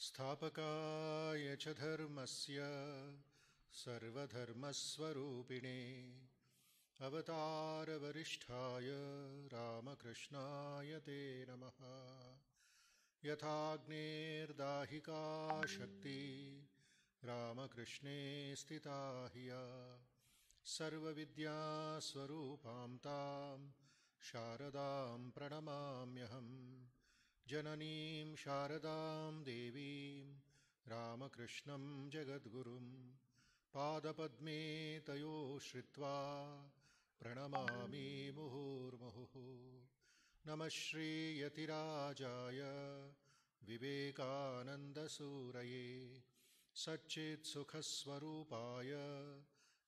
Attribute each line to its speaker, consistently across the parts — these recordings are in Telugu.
Speaker 1: स्थापकाय च धर्मस्य सर्वधर्मस्वरूपिणे अवतारवरिष्ठाय रामकृष्णाय ते नमः। यथाग्नेर्दाहिका शक्ति रामकृष्णे स्थिता हिया सर्वविद्यास्वरूपां तां शारदां प्रणमाम्यहम्। जननीं शारदां देवीं रामकृष्णं जगद्गुरुं पादपद्मे तयो श्रित्वा प्रणमामि मुहुर्मुहुः। नमः श्रीयतिराजाय विवेकानन्दसूरये सच्चित्सुखस्वरूपाय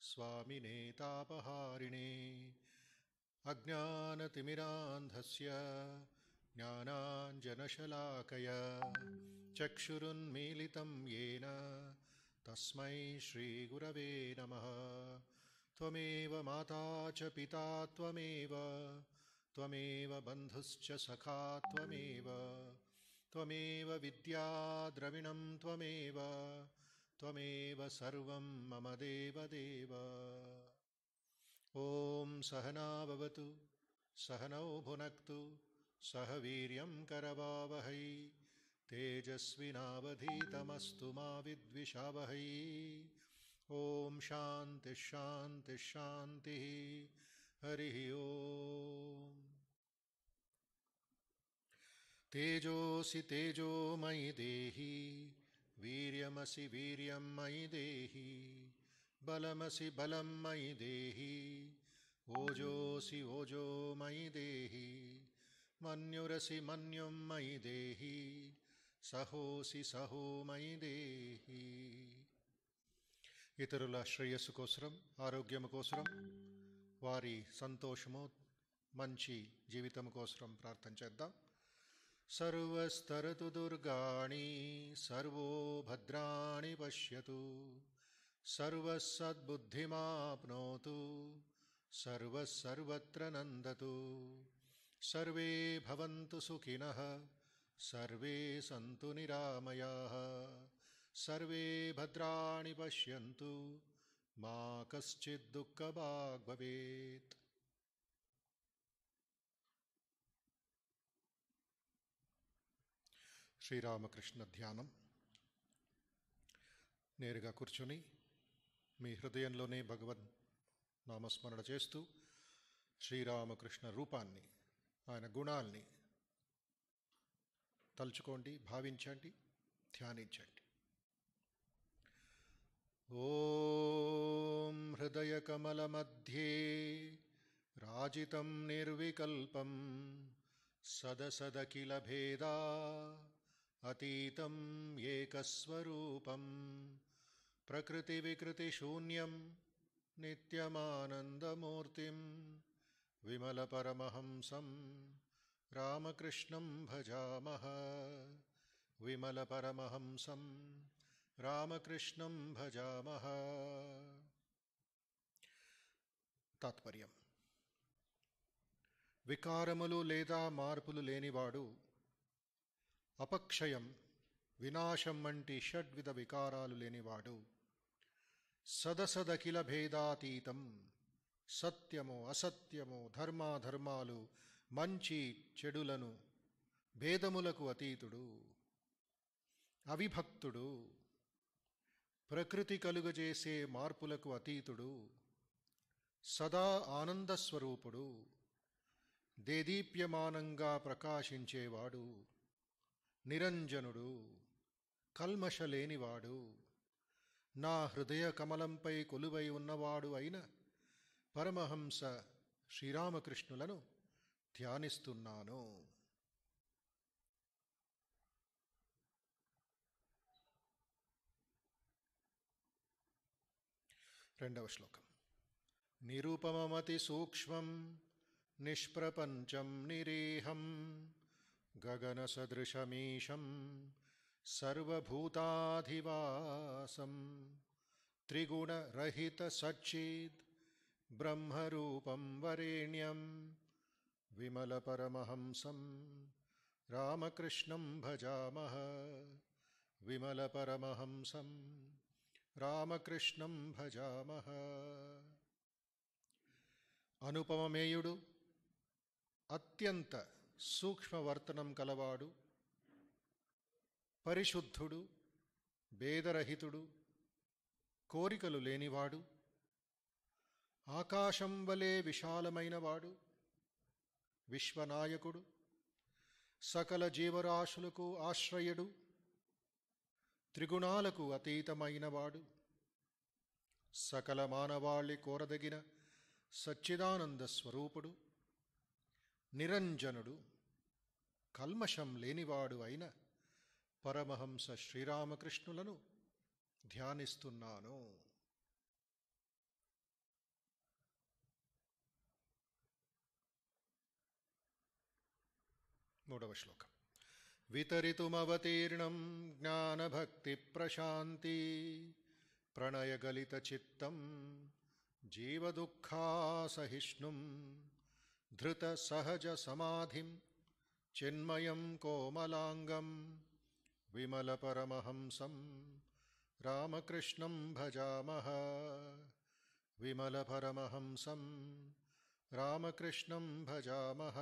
Speaker 1: स्वामिने तापहारिणे अज्ञानतिमिरान्धस्य ज्ञानाञ्जनशलाकया चक्षुरुन्मीलितं येन तस्मै श्रीगुरवे नमः। त्वमेव माता च पिता त्वमेव बन्धुश्च सखा त्वमेव विद्या द्रविणं त्वमेव सर्वं मम देवदेव। ॐ सहना भवतु सहनौ भुनक्तु सह वीर्यं करवावहै तेजस्विनावधीतमस्तु मा विद्विषावहै। ॐ शान्तिः शान्तिः शान्तिः। हरिः ॐ। तेजोऽसि तेजोमयि देहि वीर्यमसि वीर्यं मयि देहि बलमसि बलं मयि देहि ओजोऽसि ओजो मयि देहि मन्युरसि मन्युं मयि देहि సహోసి సహోమయి దేహి. ఇతరుల శ్రేయస్సు కోసరం, ఆరోగ్యము కోసరం, వారి సంతోషము, మంచి జీవితం కోసరం ప్రార్థన చేద్దాం. సర్వస్తరతు దుర్గాణి సర్వో భద్రాణి పశ్యతు సర్వసద్బుద్ధిమాప్నోతు సర్వసర్వత్ర నందతు సర్వే భవంతు సుఖినః సర్వే సంతు నిరామయాః సర్వే భద్రాణి పశ్యంతు మా కశ్చిద్ దుఃఖభాగ్ భవేత్. శ్రీరామకృష్ణ ధ్యానం. నేరుగా కూర్చుని మీ హృదయంలోనే భగవద్ నామస్మరణ చేస్తూ శ్రీరామకృష్ణ రూపాన్ని, ఆయన గుణాల్ని తలుచుకోండి, భావించండి, ధ్యానించండి. ఓం హృదయ కమల మధ్యే రాజితం నిర్వికల్పం సదసదఖిల భేదా అతీతం ఏకస్వరూపం ప్రకృతి వికృతి శూన్యం నిత్యమానందమూర్తిం విమల పరమహంసం రామకృష్ణం భజామః. విమల పరమహంసం రామకృష్ణం భజామః. తాత్పర్యం: వికారములు లేదా మార్పులు లేనివాడు, అపక్షయం, వినాశం వంటి షడ్విధ వికారాలు లేనివాడు, సదసదఖిల భేదాతీతం, సత్యము అసత్యము, ధర్మాధర్మాలు, మంచి చెడులను, భేదములకు అతీతుడు, అవిభక్తుడు, ప్రకృతి కలుగజేసే మార్పులకు అతీతుడు, సదా ఆనందస్వరూపుడు, దేదీప్యమానంగా ప్రకాశించేవాడు, నిరంజనుడు, కల్మషలేనివాడు, నా హృదయ కమలంపై కొలువై ఉన్నవాడు అయిన పరమహంస శ్రీరామకృష్ణులను ధ్యానిస్తున్నాను. రెండవ శ్లోకం. నిరూపమమతి సూక్ష్మం నిష్ప్రపంచం నిరేహం గగన సదృశమీశం సర్వభూతాధివాసం త్రిగుణరహిత సచ్చిద్ బ్రహ్మరూపం వరేణ్యం విమల పరమహంసం రామకృష్ణం భజామః. విమలపరమహంసం రామకృష్ణం భజామః. అనుపమమేయుడు, అత్యంత సూక్ష్మవర్తనం కలవాడు, పరిశుద్ధుడు, భేదరహితుడు, కోరికలు లేనివాడు, ఆకాశం వలె విశాలమైనవాడు, విశ్వనాయకుడు, సకల జీవరాశులకు ఆశ్రయుడు, త్రిగుణాలకు అతీతమైనవాడు, సకల మానవాళి కోరదగిన సచ్చిదానంద స్వరూపుడు, నిరంజనుడు, కల్మషం లేనివాడు అయిన పరమహంస శ్రీరామకృష్ణులను ధ్యానిస్తున్నాను. మూడవ శ్లోకం. వితరితుమవతీర్ణం జ్ఞానభక్తి ప్రశాంతి ప్రణయగలితచిత్తం జీవదుఃఖాసహిష్ణుం ధృత సహజ సమాధిం చిన్మయం కోమలాంగం విమలపరమహంసం రామకృష్ణం భజామః. విమలపరమహంసం రామకృష్ణం భజామః.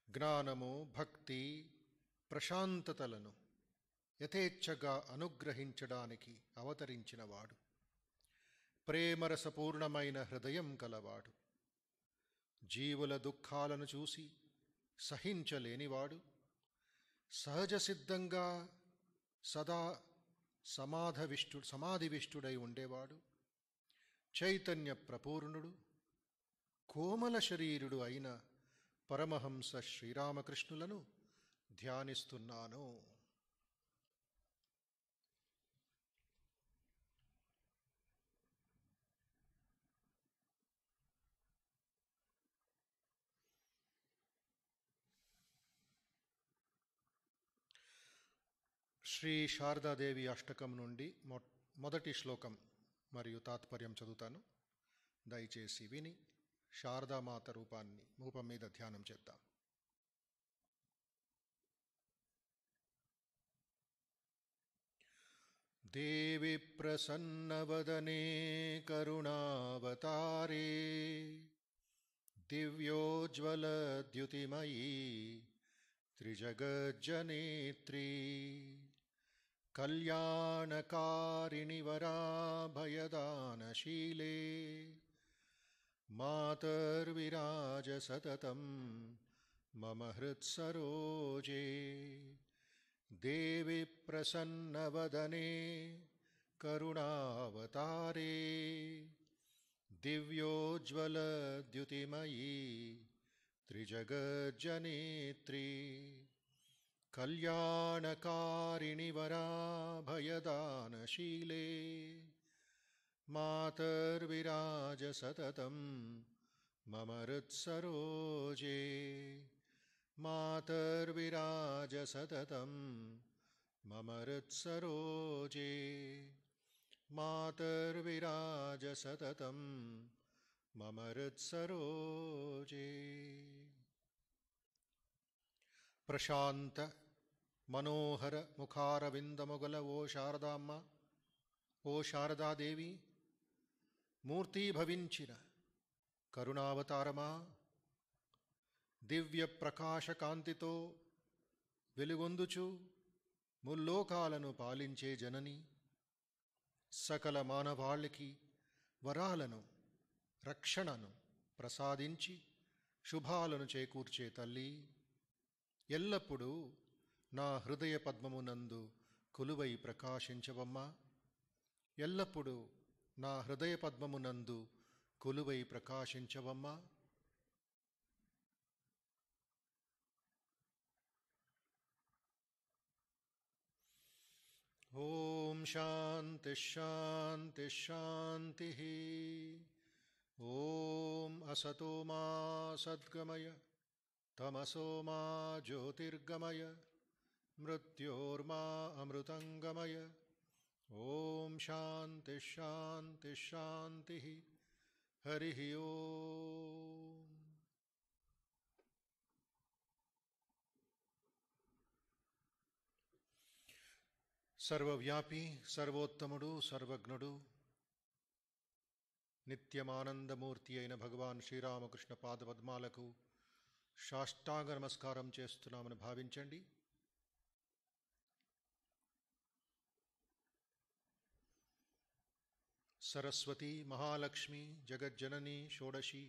Speaker 1: జ్ఞానము, భక్తి, ప్రశాంతతలను యథేచ్ఛగా అనుగ్రహించడానికి అవతరించినవాడు, ప్రేమరసపూర్ణమైన హృదయం కలవాడు, జీవుల దుఃఖాలను చూసి సహించలేనివాడు, సహజసిద్ధంగా సదా సమాధివిష్టుడై ఉండేవాడు, చైతన్య ప్రపూర్ణుడు, కోమల శరీరుడు అయిన పరమహంస శ్రీరామకృష్ణులను ధ్యానిస్తున్నాను. శ్రీ శారదాదేవి అష్టకం నుండి మొదటి శ్లోకం మరియు తాత్పర్యం చదువుతాను. దయచేసి విని శారదామాత రూపం మీద ధ్యానం చేద్దాం. దేవి ప్రసన్నవదనే కరుణావతారే దివ్యోజ్వలద్యుతిమయీ త్రిజగజ్జనేత్రీ కళ్యాణకారిణి వరాభయదానశీలే మాతర్విరాజ సతతం మమ హృత్సరోజే. దేవి ప్రసన్నవదనే కరుణావతారే దివ్యోజ్వలద్యుతిమయీ త్రిజగజ్జనేత్రీ కళ్యాణకారిణి వరాభయదానశీలే మాతర్విరాజ సతతం మమ హృత్సరోజే. మాతర్విరాజ సతతం మమ హృత్సరోజే. మాతర్విరాజ సతతం మమ హృత్సరోజే. ప్రశాంత మనోహర ముఖారవిందముగల ఓ శారదామ్మ, ఓ శారదాదేవి, మూర్తీభవించిన కరుణావతారమా, దివ్య ప్రకాశకాంతితో వెలుగొందుచు ముల్లోకాలను పాలించే జనని, సకల మానవాళికి వరాలను, రక్షణను ప్రసాదించి శుభాలను చేకూర్చే తల్లి, ఎల్లప్పుడూ నా హృదయ పద్మమునందు కొలువై ప్రకాశించవమ్మా. ఎల్లప్పుడూ నా హృదయ పద్మమునందు కొలువై ప్రకాశించవమ్మా. ఓం శాంతి శాంతి శాంతి. ఓం అసతో మా సద్గమయ తమసో మా జ్యోతిర్గమయ మృత్యోర్మా అమృతంగమయ. ఓం శాంతి శాంతి శాంతి. హరి ఓం. సర్వవ్యాపి సర్వోత్తముడు సర్వజ్ఞుడు నిత్యమానందమూర్తి అయిన భగవాన్ శ్రీరామకృష్ణ పాదపద్మాలకు సాష్టాంగ నమస్కారం చేస్తున్నామని భావించండి. సరస్వతి మహాలక్ష్మి జగజ్జనని షోడశి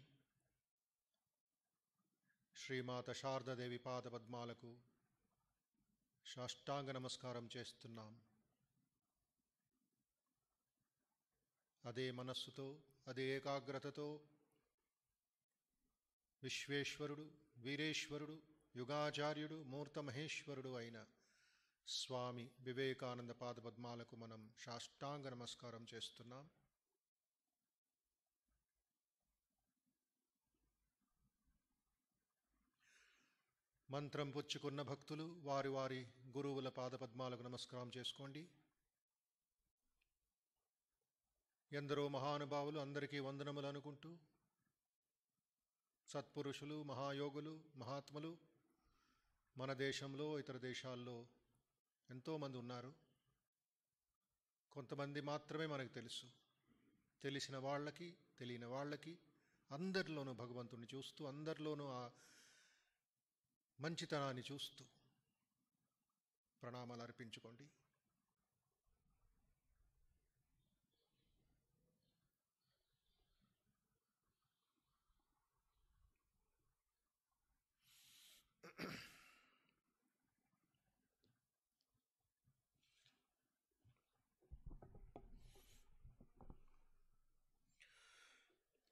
Speaker 1: శ్రీమాత శారదాదేవి పాదపద్మాలకు సాష్టాంగ నమస్కారం చేస్తున్నాం. అదే మనస్సుతో, అదే ఏకాగ్రతతో విశ్వేశ్వరుడు, వీరేశ్వరుడు, యుగాచార్యుడు, మూర్తమహేశ్వరుడు అయిన స్వామి వివేకానంద పాదపద్మాలకు మనం సాష్టాంగ నమస్కారం చేస్తున్నాం. మంత్రం పుచ్చుకున్న భక్తులు వారి వారి గురువుల పాదపద్మాలకు నమస్కారం చేసుకోండి. ఎందరో మహానుభావులు అందరికీ వందనములు అనుకుంటూ సత్పురుషులు, మహాయోగులు, మహాత్ములు మన దేశంలో, ఇతర దేశాల్లో ఎంతోమంది ఉన్నారు. కొంతమంది మాత్రమే మనకు తెలుసు. తెలిసిన వాళ్ళకి, తెలియని వాళ్ళకి అందరిలోనూ భగవంతుని చూస్తూ, అందరిలోనూ ఆ మంచితనాన్ని చూస్తూ ప్రణామాలు అర్పించుకోండి.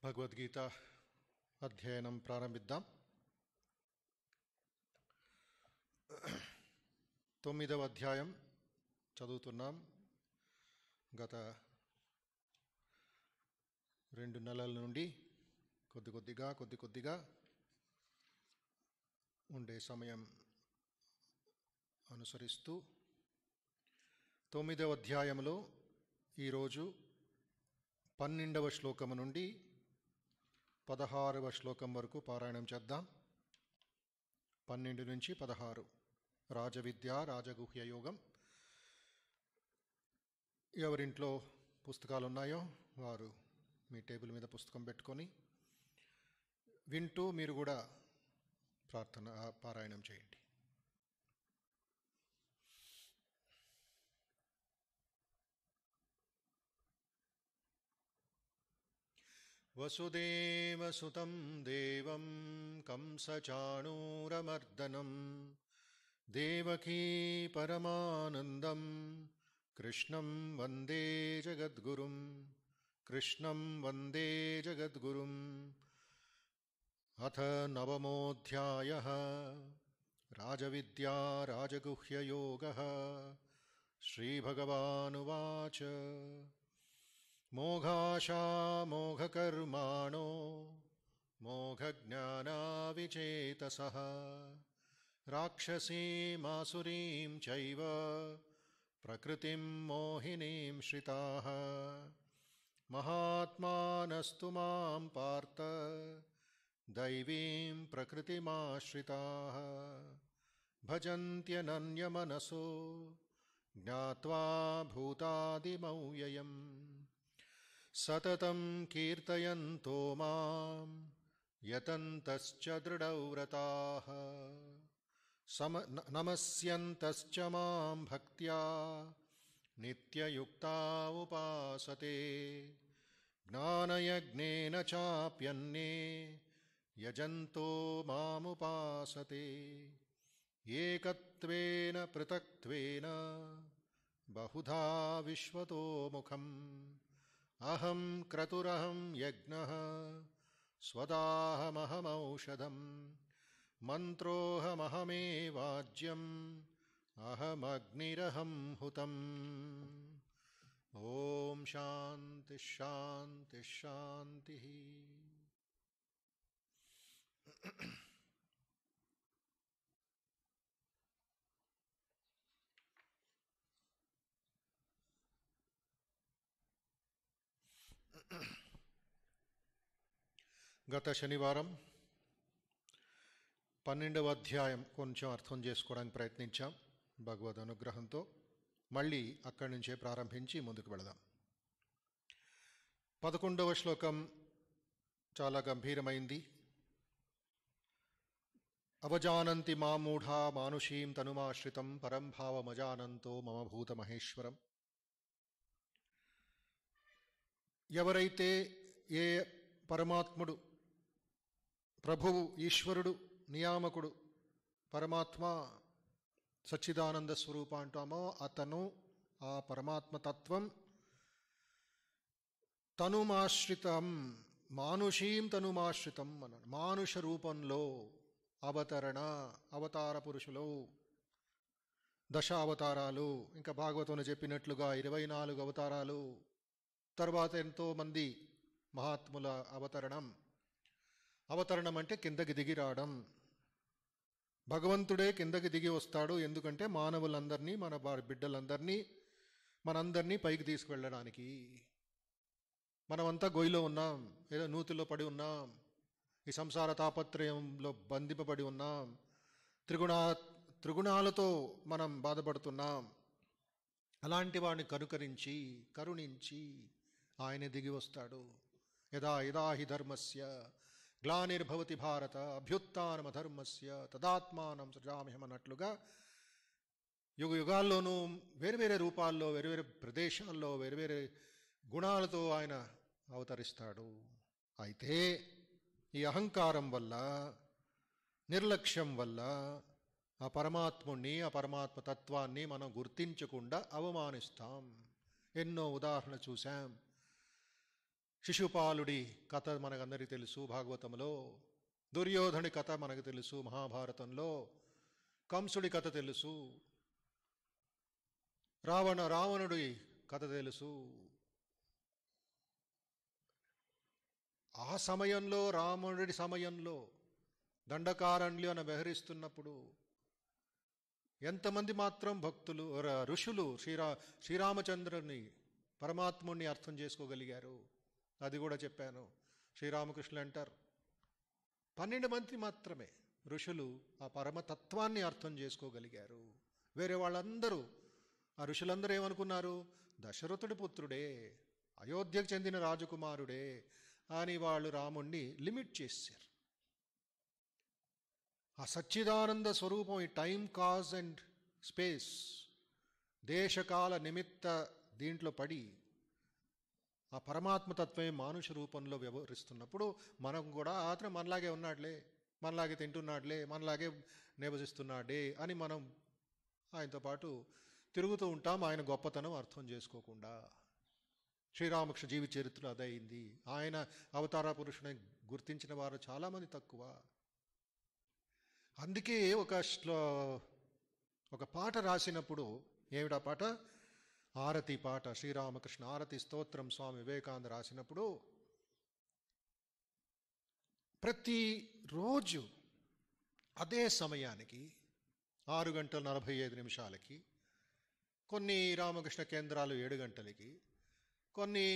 Speaker 1: భగవద్గీత అధ్యయనం ప్రారంభిద్దాం. 9వ అధ్యాయం చదువుతున్నాం. గత 2 నెలల నుండి కొద్ది కొద్దిగా ఉండే సమయం అనుసరిస్తూ 9వ అధ్యాయంలో ఈరోజు 12వ శ్లోకము నుండి 16వ శ్లోకం వరకు పారాయణం చేద్దాం. 12 నుంచి 16 రాజవిద్య రాజగుహ్య యోగం. ఎవరింట్లో పుస్తకాలు ఉన్నాయో వారు మీ టేబుల్ మీద పుస్తకం పెట్టుకొని వింటూ మీరు కూడా పారాయణం చేయండి. వసుదేవసుతం దేవం కంసచాణూరమర్దనం దేవకీ పరమానందం కృష్ణం వందే జగద్గురుం. అథ 9వోऽధ్యాయః రాజవిద్యా రాజగుహ్యయోగः. శ్రీభగవానువాచ మోఘాశామోఘకర్మాణో మోఘజ్ఞానావిచేతసః రాక్షసీమాసురీం చైవ ప్రకృతిం మోహినీం శ్రితాః మహాత్మానస్తు మాం పార్థ దైవీం ప్రకృతిమాశ్రితాః భజంత్యనన్యమనసో జ్ఞాత్వా భూతాదిమవ్యయం సతతం కీర్తయంతో మాం యతంతశ్చ దృఢవ్రతాః నమస్యంతశ్చ మాం భక్త్యా నిత్యయుక్తా ఉపాసతే జ్ఞానయజ్ఞేన చాప్యన్నే యజంతో మాముపాసతే ఏకత్వేన పృథక్త్వేన బహుధా విశ్వతో ముఖం అహం క్రతురహం యజ్ఞః స్వదాహమహమౌషధం మంత్రోహమహమేవాజ్యం అహమగ్నిరహం హుతం. ఓం శాంతి శాంతి శాంతి. గత శనివారం 12వ అధ్యాయం కొంచెం అర్థం చేసుకోవడానికి ప్రయత్నించాం భగవద్ అనుగ్రహంతో. మళ్ళీ అక్కడి నుంచే ప్రారంభించి ముందుకు వెళదాం. 11వ శ్లోకం చాలా గంభీరమైంది. అవజానంతి మామూఢా మానుషీం తనుమాశ్రితం పరం భావమజానంతో మమ భూత మహేశ్వరం. ఎవరైతే ఏ పరమాత్ముడు, ప్రభువు, ఈశ్వరుడు, నియామకుడు, పరమాత్మ, సచ్చిదానంద స్వరూప అంటామో అతను, ఆ పరమాత్మ తత్వం తనుమాశ్రితం, మానుషీం తనుమాశ్రితం అన్నాడు. మానుష రూపంలో అవతరణ, అవతార పురుషులు 10 అవతారాలు, ఇంకా భాగవతంలో చెప్పినట్లుగా 24 అవతారాలు, తర్వాత ఎంతోమంది మహాత్ముల అవతరణం. అవతరణం అంటే కిందకి దిగి రావడం. భగవంతుడే కిందకి దిగి వస్తాడు. ఎందుకంటే మానవులందరినీ, మన బిడ్డలందరినీ, మనందరినీ పైకి తీసుకువెళ్ళడానికి. మనమంతా గొయ్యిలో ఉన్నాం, ఏదో నూతిలో పడి ఉన్నాం, ఈ సంసార తాపత్రయంలో బంధింపబడి ఉన్నాం, త్రిగుణాలతో మనం బాధపడుతున్నాం. అలాంటి వాడిని కరుణించి ఆయన దిగి వస్తాడు. యదా యదా హి ధర్మస్య గ్లానిర్భవతి భారత అభ్యుత్థానమధర్మస్య తదాత్మానం సృజామ్యహం అన్నట్లుగా యుగ యుగాల్లోనూ వేరువేరే రూపాల్లో, వేరువేరే ప్రదేశాల్లో, వేరువేరే గుణాలతో ఆయన అవతరిస్తాడు. అయితే ఈ అహంకారం వల్ల, నిర్లక్ష్యం వల్ల ఆ పరమాత్ముణ్ణి, ఆ పరమాత్మ తత్వాన్ని మనం గుర్తించకుండా అవమానిస్తాం. ఎన్నో ఉదాహరణ చూశాం. శిశుపాలుడి కథ మనకందరికీ తెలుసు భాగవతంలో, దుర్యోధనుడి కథ మనకు తెలుసు మహాభారతంలో, కంసుడి కథ తెలుసు, రావణుడి కథ తెలుసు. ఆ సమయంలో, రావణుడి సమయంలో దండకారణ్యం వ్యవహరిస్తున్నప్పుడు ఎంతమంది మాత్రం భక్తులు, ఋషులు శ్రీరామచంద్రుని, పరమాత్ముడిని అర్థం చేసుకోగలిగారు? అది కూడా చెప్పాను. శ్రీరామకృష్ణులు అంటారు 12 మంది మాత్రమే ఋషులు ఆ పరమతత్వాన్ని అర్థం చేసుకోగలిగారు. వేరే వాళ్ళందరూ, ఆ ఋషులందరూ ఏమనుకున్నారు? దశరథుడి పుత్రుడే, అయోధ్యకు చెందిన రాజకుమారుడే అని వాళ్ళు రాముణ్ణి లిమిట్ చేశారు. ఆ సచ్చిదానంద స్వరూపం, ఈ టైం, కాజ్ అండ్ స్పేస్, దేశకాల నిమిత్త దీంట్లో పడి ఆ పరమాత్మతత్వమే మానుష రూపంలో వ్యవహరిస్తున్నప్పుడు మనం కూడా అతను మనలాగే ఉన్నాడులే, మనలాగే తింటున్నాడులే, మనలాగే నివసిస్తున్నాడే అని మనం ఆయనతో పాటు తిరుగుతూ ఉంటాం, ఆయన గొప్పతనం అర్థం చేసుకోకుండా. శ్రీరామకృష్ణ జీవిత చరిత్ర అదయింది. ఆయన అవతార పురుషుని గుర్తించిన వారు చాలామంది తక్కువ. అందుకే ఒక పాట రాసినప్పుడు, ఏమిటా పాట? ఆరతి పాట, శ్రీరామకృష్ణ ఆరతి స్తోత్రం స్వామి వివేకానంద రాసినప్పుడు, ప్రతిరోజు అదే సమయానికి 6:45 కొన్ని రామకృష్ణ కేంద్రాలు 7 గంటలకి, కొన్ని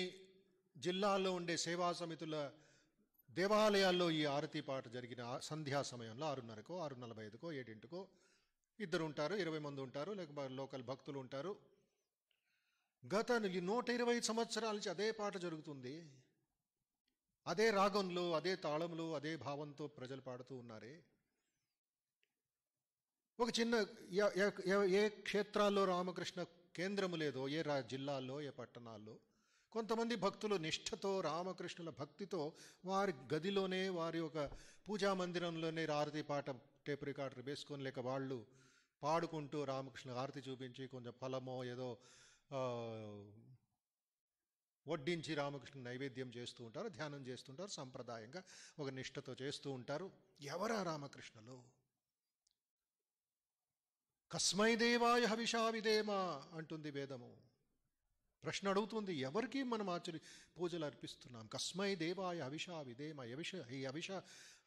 Speaker 1: జిల్లాల్లో ఉండే సేవా సమితుల దేవాలయాల్లో ఈ ఆరతి పాట జరిగిన సంధ్యా సమయంలో 6:30కో 6:45కో 7కో ఇద్దరు ఉంటారు, 20 మంది ఉంటారు, లేకపోతే లోకల్ భక్తులు ఉంటారు. గత 120 సంవత్సరాల నుంచి అదే పాట జరుగుతుంది. అదే రాగంలో, అదే తాళంలో, అదే భావంతో ప్రజలు పాడుతూ ఉన్నారే. ఒక చిన్న ఏ క్షేత్రాల్లో రామకృష్ణ కేంద్రము లేదో, ఏ జిల్లాల్లో, ఏ పట్టణాల్లో కొంతమంది భక్తులు నిష్ఠతో, రామకృష్ణుల భక్తితో వారి గదిలోనే, వారి ఒక పూజా మందిరంలోనే ఆరతి పాట టేప్ రికార్డర్ వేసుకొని, లేక వాళ్ళు పాడుకుంటూ రామకృష్ణ ఆరతి చూపించి కొంచెం ఫలమో ఏదో వడ్డించి రామకృష్ణ నైవేద్యం చేస్తూ ఉంటారు, ధ్యానం చేస్తుంటారు. సంప్రదాయంగా ఒక నిష్ఠతో చేస్తూ ఉంటారు. ఎవరా రామకృష్ణలో? కస్మై దేవాయ హవిషా విదేమా అంటుంది వేదము. ప్రశ్న అడుగుతుంది, ఎవరికి మనం పూజలు అర్పిస్తున్నాం? కస్మై దేవాయ హవిషా విదేమ. ఈ హవిష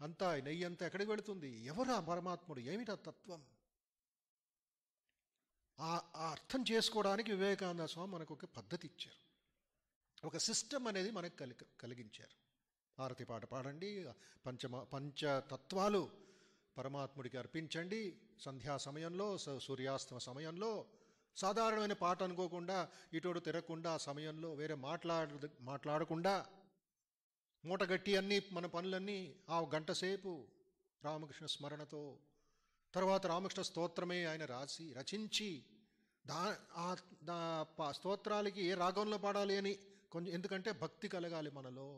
Speaker 1: అంతా, నెయ్యి అంతా ఎక్కడికి వెళుతుంది? ఎవరా పరమాత్ముడు? ఏమిటా తత్వం? ఆ అర్థం చేసుకోవడానికి వివేకానంద స్వామి మనకు ఒక పద్ధతి ఇచ్చారు, ఒక సిస్టమ్ అనేది మనకు కలిగించారు. ఆరతి పాట పాడండి, పంచతత్వాలు పరమాత్ముడికి అర్పించండి, సంధ్యా సమయంలో, సూర్యాస్తమ సమయంలో సాధారణమైన పాట అనుకోకుండా ఇటోడు తిరగకుండా ఆ సమయంలో వేరే మాట్లాడకుండా మూటగట్టి అన్నీ మన పనులన్నీ ఆ గంట సేపు రామకృష్ణ స్మరణతో, తర్వాత రామకృష్ణ స్తోత్రమే ఆయన రచించి స్తోత్రాలకి ఏ రాగంలో పాడాలి అని కొంచెం, ఎందుకంటే భక్తి కలగాలి మనలో,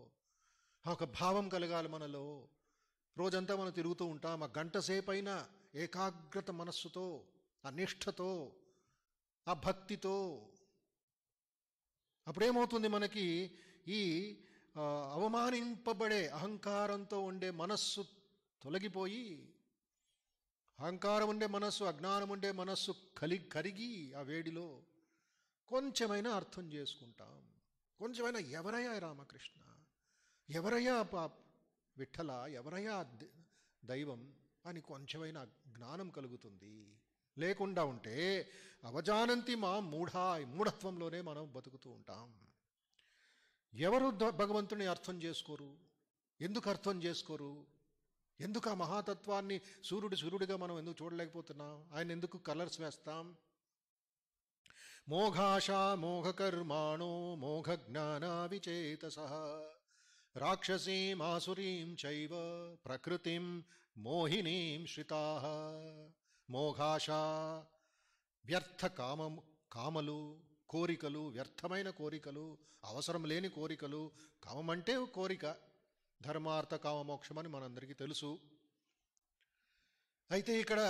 Speaker 1: ఒక భావం కలగాలి మనలో. రోజంతా మనం తిరుగుతూ ఉంటాం, ఆ గంట సేపైనా ఏకాగ్రత మనస్సుతో, ఆ నిష్ఠతో, ఆ భక్తితో. అప్పుడేమవుతుంది, మనకి ఈ అవమానింపబడే అహంకారంతో ఉండే మనస్సు తొలగిపోయి, అహంకారం ఉండే మనస్సు, అజ్ఞానం ఉండే మనస్సు కరిగి ఆ వేడిలో కొంచెమైనా అర్థం చేసుకుంటాం. కొంచెమైనా ఎవరయ్యా రామకృష్ణ, ఎవరయ్యా విఠల, ఎవరయ్యా దైవం అని కొంచెమైనా జ్ఞానం కలుగుతుంది. లేకుండా ఉంటే అవజానంతి మా మూఢత్వంలోనే మనం బతుకుతూ ఉంటాం. ఎవరు భగవంతుని అర్థం చేసుకోరు? ఎందుకు అర్థం చేసుకోరు? ఎందుకు ఆ మహాతత్వాన్ని సూర్యుడిగా మనం ఎందుకు చూడలేకపోతున్నాం? ఆయన ఎందుకు కలర్స్ వేస్తాం? మోఘాశా మోఘకర్మాణో మోఘజ్ఞానా విచేతసః రాక్షసీం ఆసురీం చైవ ప్రకృతిం మోహినీం శ్రితాః. మోఘాశా వ్యర్థ కామలు, కోరికలు, వ్యర్థమైన కోరికలు, అవసరం లేని కోరికలు. కామం అంటే కోరిక, ధర్మార్థ కామమోక్షం అని మనందరికీ తెలుసు. అయితే ఇక్కడ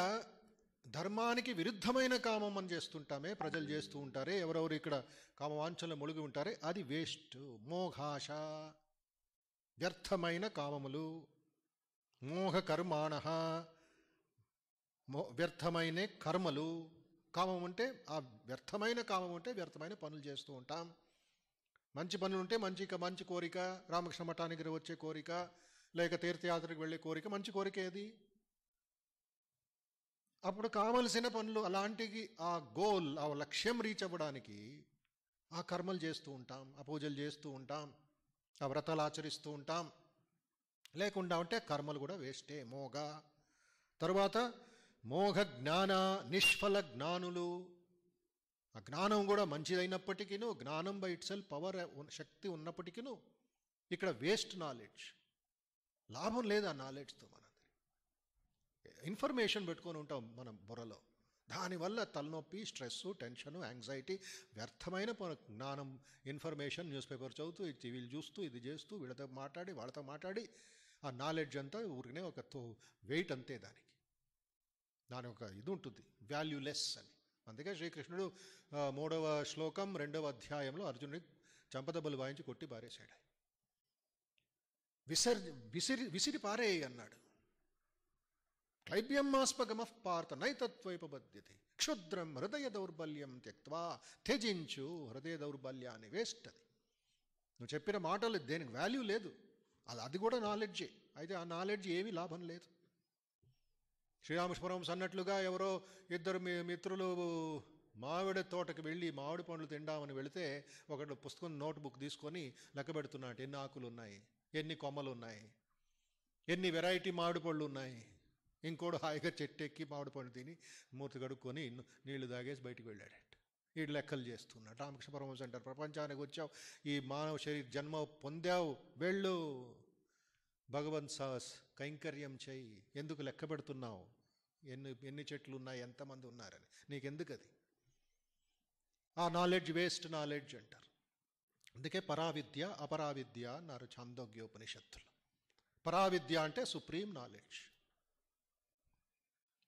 Speaker 1: ధర్మానికి విరుద్ధమైన కామం అని చేస్తుంటామే, ప్రజలు చేస్తూ ఉంటారే, ఎవరెవరు ఇక్కడ కామవాంఛనలో మునిగి ఉంటారే, అది వేస్ట్. మోఘాశ వ్యర్థమైన కామములు. మోహ కర్మాణ వ్యర్థమైన కర్మలు. కామం అంటే ఆ వ్యర్థమైన కామం అంటే వ్యర్థమైన పనులు చేస్తూ ఉంటాం. మంచి పనులు ఉంటే మంచి కోరిక, రామకృష్ణ మఠానికి వచ్చే కోరిక, లేక తీర్థయాత్రకు వెళ్ళే కోరిక, మంచి కోరిక ఏది? అప్పుడు కావలసిన పనులు అలాంటివి, ఆ గోల్, ఆ లక్ష్యం రీచ్ అవ్వడానికి ఆ కర్మలు చేస్తూ ఉంటాం, ఆ పూజలు చేస్తూ ఉంటాం, ఆ వ్రతాలు ఆచరిస్తూ ఉంటాం. లేకుండా ఉంటే కర్మలు కూడా వేస్టే, మోగ. తరువాత మోఘ జ్ఞాన నిష్ఫల జ్ఞానులు. ఆ జ్ఞానం కూడా మంచిదైనప్పటికీను, జ్ఞానం బై ఇట్ సెల్ఫ్ పవర్, శక్తి ఉన్నప్పటికీను ఇక్కడ వేస్ట్ నాలెడ్జ్. లాభం లేదు ఆ నాలెడ్జ్తో. మనందరి ఇన్ఫర్మేషన్ పెట్టుకొని ఉంటాం మనం బుర్రలో, దానివల్ల తలనొప్పి, స్ట్రెస్సు, టెన్షను, యాంగ్జైటీ, వ్యర్థమైన జ్ఞానం, ఇన్ఫర్మేషన్, న్యూస్ పేపర్ చదువుతూ, టీవీలు చూస్తూ, ఇది చేస్తూ, వీళ్ళతో మాట్లాడి వాళ్ళతో మాట్లాడి ఆ నాలెడ్జ్ అంతా ఊరికనే ఒక వెయిట్ అంతే. దాని ఒక ఇది ఉంటుంది, వాల్యూలెస్ అని. అందుకే శ్రీకృష్ణుడు 3వ శ్లోకం 2వ అధ్యాయంలో అర్జునుడి చంపదెబ్బలు వాయించి కొట్టి పారేశాడు. విసిరి పారేయి అన్నాడు. క్లైబ్యమాస్పగమ పార్థ నైతత్వైపబద్ధ్యతే క్షుద్రం హృదయ దౌర్బల్యం త్యక్త్వా. త్యజించు హృదయ దౌర్బల్యాన్ని. వేస్ట్ అది. నువ్వు చెప్పిన మాటలు దేనికి వాల్యూ లేదు. అది కూడా నాలెడ్జే. అయితే ఆ నాలెడ్జ్ ఏమీ లాభం లేదు. శ్రీరామపురం అన్నట్లుగా ఎవరో ఇద్దరు మిత్రులు మామిడి తోటకు వెళ్ళి మామిడి పండ్లు తిండామని వెళితే, ఒకటి పుస్తకం నోట్బుక్ తీసుకొని లెక్క పెడుతున్నాడు, ఎన్ని ఆకులు ఉన్నాయి, ఎన్ని కొమ్మలు ఉన్నాయి, ఎన్ని వెరైటీ మామిడి పళ్ళు ఉన్నాయి. ఇంకోడు హాయిగా చెట్టు ఎక్కి మామిడి పండు తిని మూర్తి కడుక్కొని నీళ్లు తాగేసి బయటికి వెళ్ళాడట. వీడు లెక్కలు చేస్తున్నాడు. రామకృష్ణ పరమహంస అంటారు, ప్రపంచానికి వచ్చావు, ఈ మానవ శరీర జన్మ పొందావు, వెళ్ళు భగవంత్ కైంకర్యం చెయ్యి. ఎందుకు లెక్క పెడుతున్నావు ఎన్ని చెట్లు ఉన్నాయి, ఎంతమంది ఉన్నారని? నీకెందుకు అది? ఆ నాలెడ్జ్ వేస్ట్ నాలెడ్జ్ అంటారు. అందుకే పరావిద్య అపరావిద్య అన్నారు ఛాందోగ్యోపనిషత్తులు. పరావిద్య అంటే సుప్రీం నాలెడ్జ్.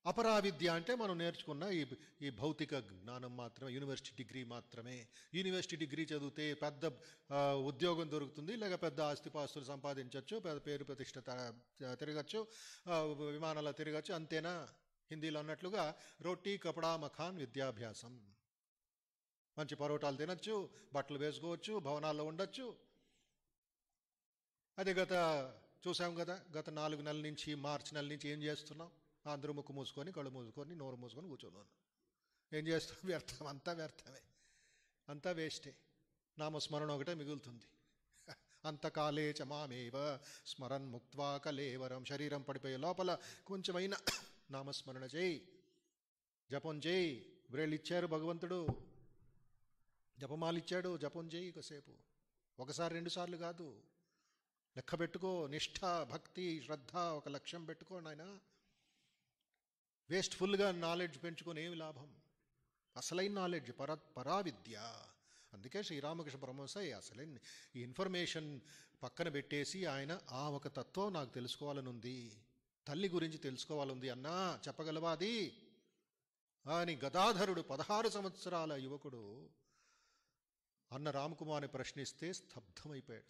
Speaker 1: అపరావిద్య అంటే మనం నేర్చుకున్న ఈ భౌతిక జ్ఞానం మాత్రమే, యూనివర్సిటీ డిగ్రీ మాత్రమే. యూనివర్సిటీ డిగ్రీ చదివితే పెద్ద ఉద్యోగం దొరుకుతుంది, లేక పెద్ద ఆస్తిపాస్తులు సంపాదించవచ్చు, పెద్ద పేరు ప్రతిష్ట తిరగచ్చు, విమానాల్లో తిరగచ్చు, అంతేనా? హిందీలో అన్నట్లుగా రోటీ కపడా మఖాన్ విద్యాభ్యాసం. మంచి పరోటాలు తినచ్చు, బట్టలు వేసుకోవచ్చు, భవనాల్లో ఉండొచ్చు. అది చూసాం కదా, గత 4 నెలల నుంచి, మార్చి నెల నుంచి ఏం చేస్తున్నాం? అందరూ ముక్కు మూసుకొని, కళ్ళు మూసుకొని, నోరు మూసుకొని కూర్చోను. ఏం చేస్తాం? వ్యర్థం, అంతా వ్యర్థమే, అంతా వేస్టే. నామస్మరణ ఒకటే మిగులుతుంది. అంతకాలే చ మామేవ స్మరన్ ముక్త్వా కలేవరం. శరీరం పడిపోయే లోపల కొంచెమైనా నామస్మరణ చేయి, జపం చేయి, బ్రేళ్ళు ఇచ్చారు భగవంతుడు, జపమాలు ఇచ్చాడు, జపం చేయి కాసేపు. ఒకసారి రెండుసార్లు కాదు, లెక్క పెట్టుకో. నిష్ఠ, భక్తి, శ్రద్ధ ఒక లక్ష్యం పెట్టుకో నాయన. వేస్ట్ఫుల్గా నాలెడ్జ్ పెంచుకొని ఏమి లాభం? అసలైన నాలెడ్జ్ పరావిద్య. అందుకే శ్రీరామకృష్ణ పరమహంస అసలైన ఈ ఇన్ఫర్మేషన్ పక్కన పెట్టేసి ఆయన ఆ ఒక తత్వం నాకు తెలుసుకోవాలని ఉంది, తల్లి గురించి తెలుసుకోవాలంది అన్నా చెప్పగలవా అది అని గదాధరుడు 16 సంవత్సరాల యువకుడు అన్న రామకుమార్ని ప్రశ్నిస్తే స్తబ్దమైపోయాడు,